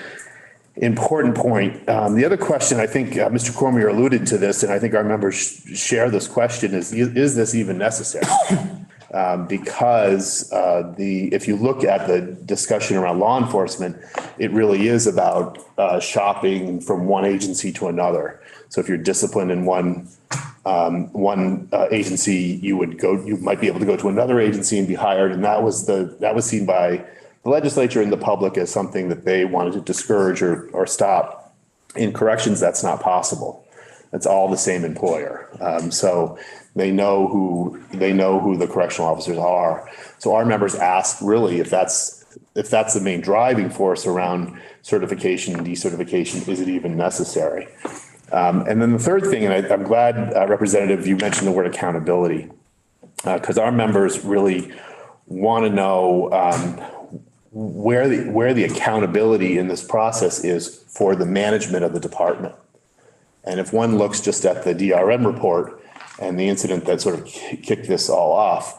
important point. The other question, I think Mr. Cormier alluded to this, and I think our members share this question, is this even necessary? Because if you look at the discussion around law enforcement, it really is about shopping from one agency to another. So if you're disciplined in one agency, you might be able to go to another agency and be hired, and that was seen by the legislature and the public as something that they wanted to discourage or stop. In corrections, that's not possible. It's all the same employer. So they know who the correctional officers are. So our members ask really if that's the main driving force around certification and decertification, is it even necessary? And then the third thing, and I'm glad, Representative, you mentioned the word accountability, because our members really want to know where the accountability in this process is for the management of the department. And if one looks just at the DRM report and the incident that sort of kicked this all off,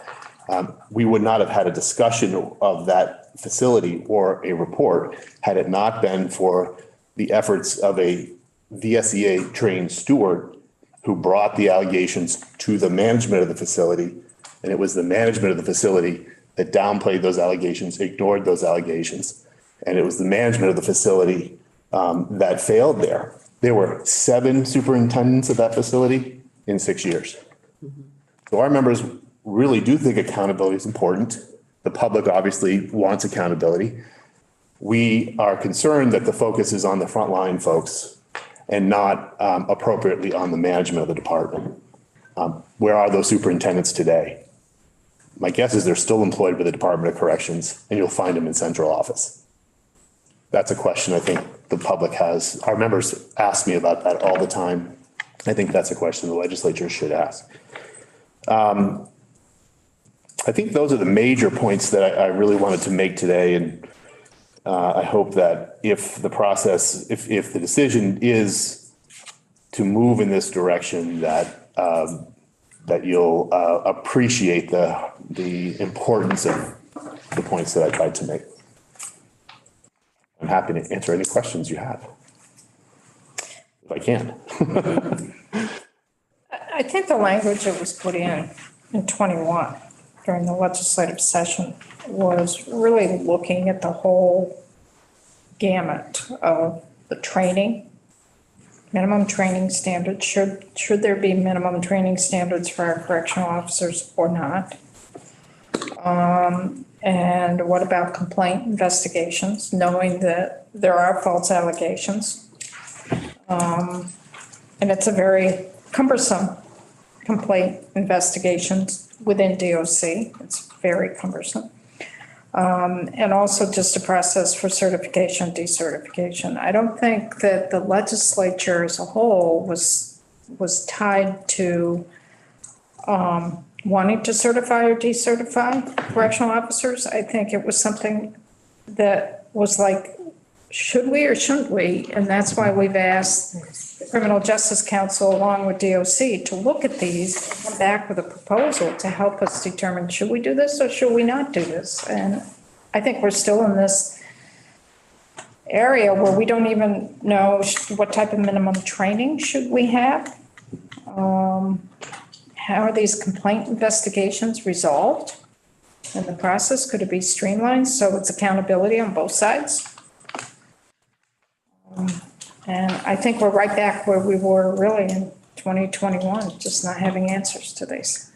we would not have had a discussion of that facility or a report had it not been for the efforts of a VSEA trained steward who brought the allegations to the management of the facility. And it was the management of the facility that downplayed those allegations, ignored those allegations. And it was the management of the facility that failed there. There were 7 superintendents at that facility in 6 years. So our members really do think accountability is important. The public obviously wants accountability. We are concerned that the focus is on the frontline folks and not appropriately on the management of the department. Where are those superintendents today? My guess is they're still employed by the Department of Corrections, and you'll find them in central office. That's a question I think the public has. Our members ask me about that all the time. I think that's a question the legislature should ask. I think those are the major points that I really wanted to make today. And I hope that if the decision is to move in this direction, that you'll appreciate the importance of the points that I tried to make. I'm happy to answer any questions you have, if I can.
I think the language that was put in 21 during the legislative session was really looking at the whole gamut of the training, minimum training standards. Should there be minimum training standards for our correctional officers or not? And what about complaint investigations, knowing that there are false allegations? And it's a very cumbersome complaint investigations within DOC. It's very cumbersome. And also just a process for certification, decertification. I don't think that the legislature as a whole was tied to wanting to certify or decertify correctional officers. I think it was something that was like, should we or shouldn't we? And that's why we've asked the Criminal Justice Council along with DOC to look at these and come back with a proposal to help us determine, should we do this or should we not do this? And I think we're still in this area where we don't even know what type of minimum training should we have? How are these complaint investigations resolved in the process? Could it be streamlined so it's accountability on both sides? And I think we're right back where we were really in 2021, just not having answers to these.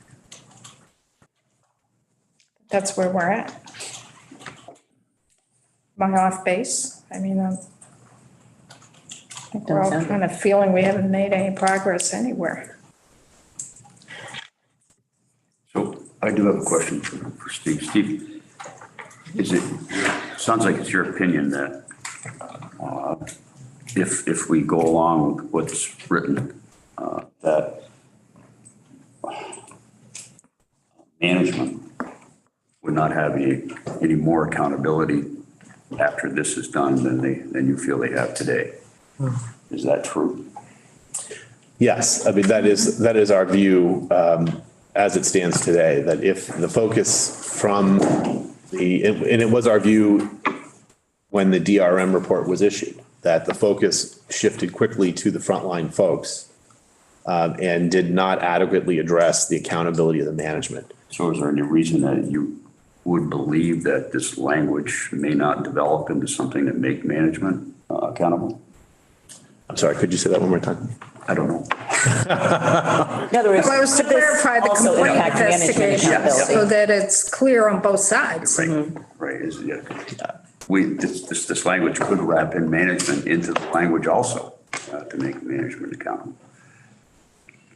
That's where we're at. Am I off base? I mean, I think we're all kind of feeling we haven't made any progress anywhere.
So I do have a question for Steve. Steve, sounds like it's your opinion that if we go along with what's written, that management would not have any more accountability after this is done than you feel they have today. Is that true?
Yes, I mean, that is our view as it stands today, that if the focus from and it was our view when the DRM report was issued, that the focus shifted quickly to the frontline folks and did not adequately address the accountability of the management.
So is there any reason that you would believe that this language may not develop into something that make management accountable?
I'm sorry, could you say that one more time?
I don't know.
In other words,
Well, it was to clarify the
also
complaint
impact management
investigation
accountability.
so that it's clear on both sides.
Right. This language could wrap in management into the language also to make management accountable.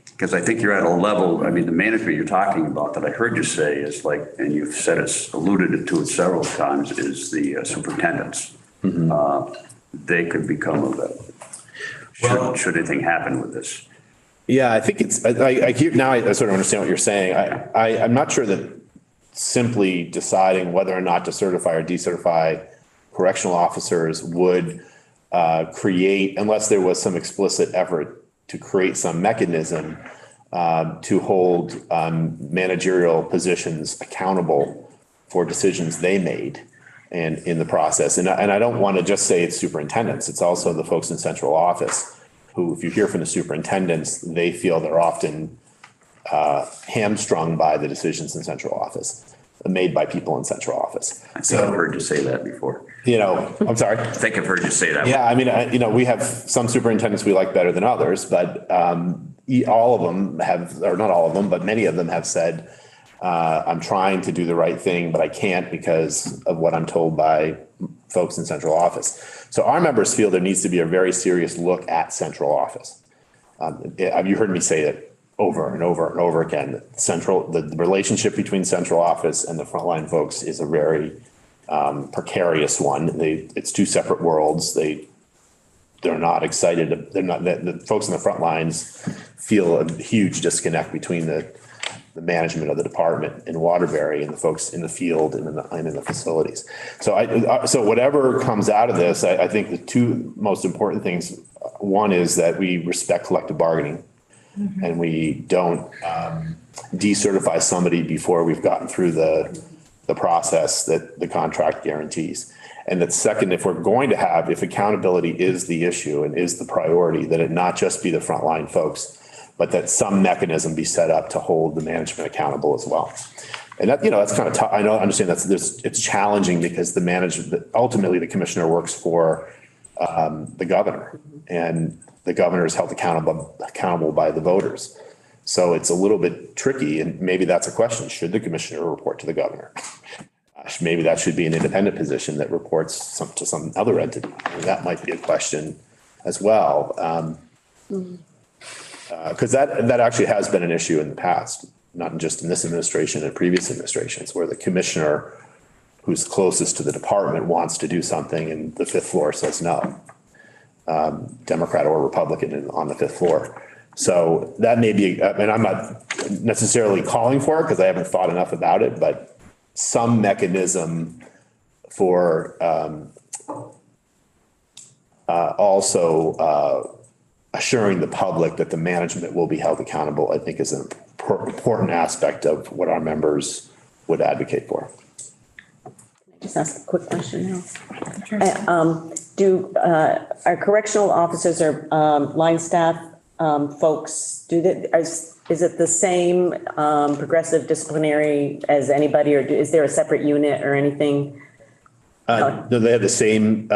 Because I think you're at a level, I mean, the management you're talking about that I heard you say is like, and you've said it's alluded to it several times, is the superintendents. They could become should anything happen with this.
Yeah, I think I hear now. I sort of understand what you're saying. I'm not sure that simply deciding whether or not to certify or decertify correctional officers would create, unless there was some explicit effort to create some mechanism to hold managerial positions accountable for decisions they made and in the process. And I don't want to just say it's superintendents. It's also the folks in central office who, if you hear from the superintendents, they feel they're often hamstrung by the decisions in central office, made by people in central office.
I think I've heard you say that before.
I'm sorry.
I think I've heard you say that.
Yeah, I mean, we have some superintendents we like better than others, but all of them have, or not all of them, but many of them have said, I'm trying to do the right thing, but I can't because of what I'm told by folks in central office. So our members feel there needs to be a very serious look at central office. You heard me say it over and over and over again. The relationship between central office and the frontline folks is a very precarious one. It's two separate worlds. They're not excited. The folks in the front lines feel a huge disconnect between the management of the department in Waterbury and the folks in the field and in the facilities. So whatever comes out of this, I think the two most important things, one is that we respect collective bargaining and we don't decertify somebody before we've gotten through the process that the contract guarantees. And that second, if accountability is the issue and is the priority, that it not just be the frontline folks, but that some mechanism be set up to hold the management accountable as well. And that's kind of tough. I understand it's challenging because ultimately the commissioner works for the governor, and the governor is held accountable by the voters. So it's a little bit tricky, and maybe that's a question. Should the commissioner report to the governor? Maybe that should be an independent position that reports to some other entity. And that might be a question as well. Because that actually has been an issue in the past, not just in this administration and previous administrations, where the commissioner who's closest to the department wants to do something and the fifth floor says no, Democrat or Republican on the fifth floor. So that may be, and I'm not necessarily calling for it because I haven't thought enough about it, but some mechanism for also assuring the public that the management will be held accountable, I think is an important aspect of what our members would advocate for.
Just ask a quick question now. Our correctional officers or line staff folks, is it the same progressive disciplinary as anybody, or is there a separate unit or anything?
No, they have the same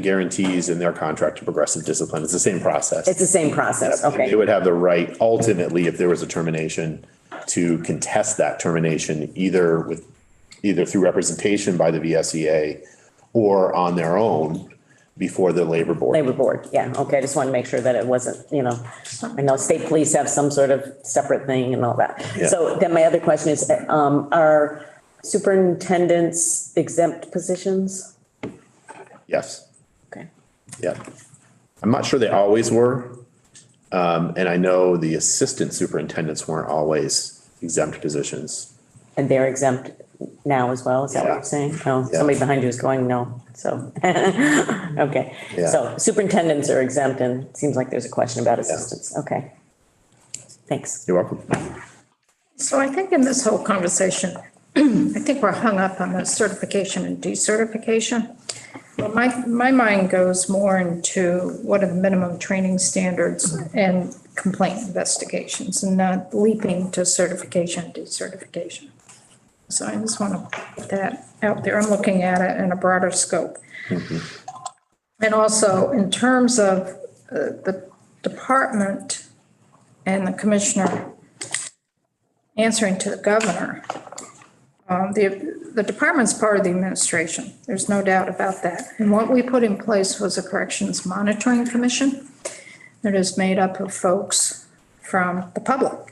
guarantees in their contract to progressive discipline. It's the same process.
It's the same process, okay.
They would have the right, ultimately, if there was a termination, to contest that termination either through representation by the VSEA or on their own before the labor board.
Labor board, yeah, okay, I just want to make sure that it wasn't, I know state police have some sort of separate thing and all that.
Yeah.
So then my other question is, are superintendents exempt positions?
Yes.
Okay.
Yeah. I'm not sure they always were. And I know the assistant superintendents weren't always exempt positions.
And they're exempt now as well, is that what
Yeah.
you're saying? Oh,
Yeah.
somebody behind you is going, no, so, okay.
Yeah.
So superintendents are exempt and it seems like there's a question about assistants, okay. Thanks.
You're welcome.
So I think in this whole conversation, I think we're hung up on the certification and decertification. Well, my mind goes more into what are the minimum training standards and complaint investigations, and not leaping to certification, decertification. So I just want to put that out there. I'm looking at it in a broader scope. And also in terms of the department and the commissioner answering to the governor, the department's part of the administration. There's no doubt about that. And what we put in place was a corrections monitoring commission that is made up of folks from the public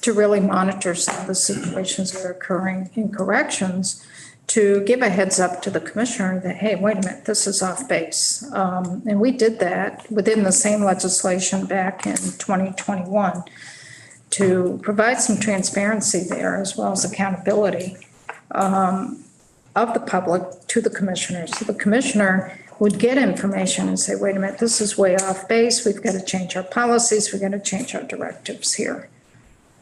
to really monitor some of the situations that are occurring in corrections, to give a heads up to the commissioner that, hey, wait a minute, this is off base. And we did that within the same legislation back in 2021 to provide some transparency there, as well as accountability of the public to the commissioner. So the commissioner would get information and say, wait a minute, this is way off base. We've got to change our policies. We've got to change our directives here.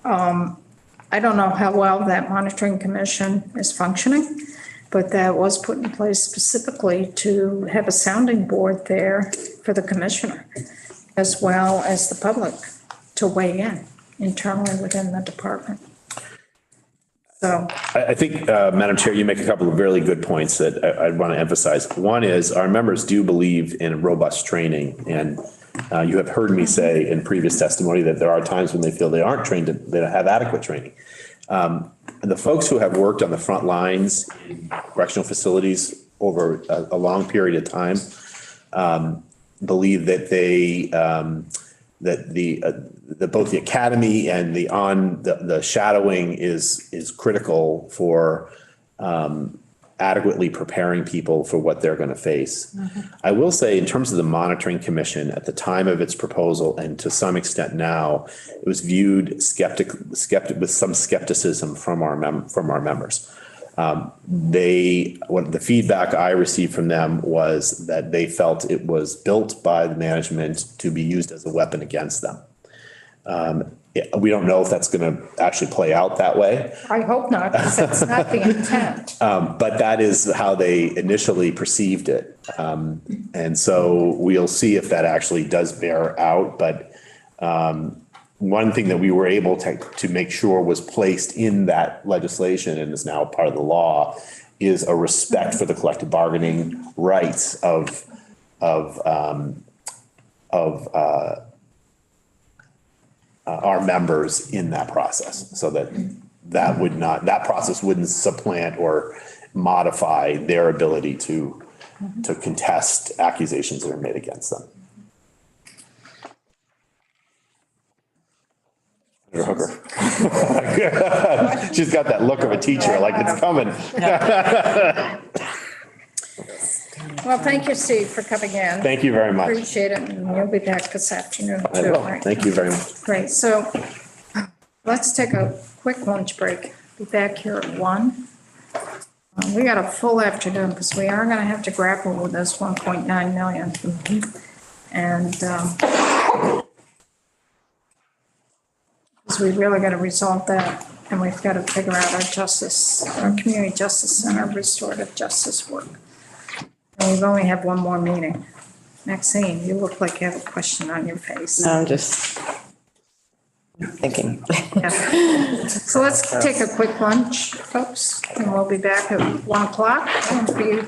I don't know how well that monitoring commission is functioning, but that was put in place specifically to have a sounding board there for the commissioner, as well as the public to weigh in internally within the department. So
I think, Madam Chair, you make a couple of really good points that I want to emphasize. One is our members do believe in robust training, and you have heard me say in previous testimony that there are times when they feel they aren't trained, they don't have adequate training. And the folks who have worked on the front lines in correctional facilities over a long period of time believe that both the academy and the shadowing is critical for adequately preparing people for what they're going to face. I will say, in terms of the monitoring commission, at the time of its proposal, and to some extent now, it was viewed with some skepticism from our members. The feedback I received from them was that they felt it was built by the management to be used as a weapon against them. We don't know if that's going to actually play out that way.
I hope not, because that's not the intent.
But that is how they initially perceived it. And so we'll see if that actually does bear out. But one thing that we were able to make sure was placed in that legislation and is now part of the law is a respect for the collective bargaining rights of our members in that process, so that process wouldn't supplant or modify their ability to contest accusations that are made against them. Hooker. She's got that look of a teacher, like it's coming.
Well, thank you, Steve, for coming in.
Thank you very much.
Appreciate it, and you'll be back this afternoon
I
too,
will.
right?
Thank you very much.
Great, so let's take a quick lunch break. Be back here at 1. We got a full afternoon because we are gonna have to grapple with this 1.9 million. And, because we really gotta resolve that, and we've gotta figure out our community justice center, restorative justice work. And we've only have one more meeting. Maxine, you look like you have a question on your face.
No, I'm just thinking.
Yeah. So let's take a quick lunch, folks, and we'll be back at 1 o'clock. And be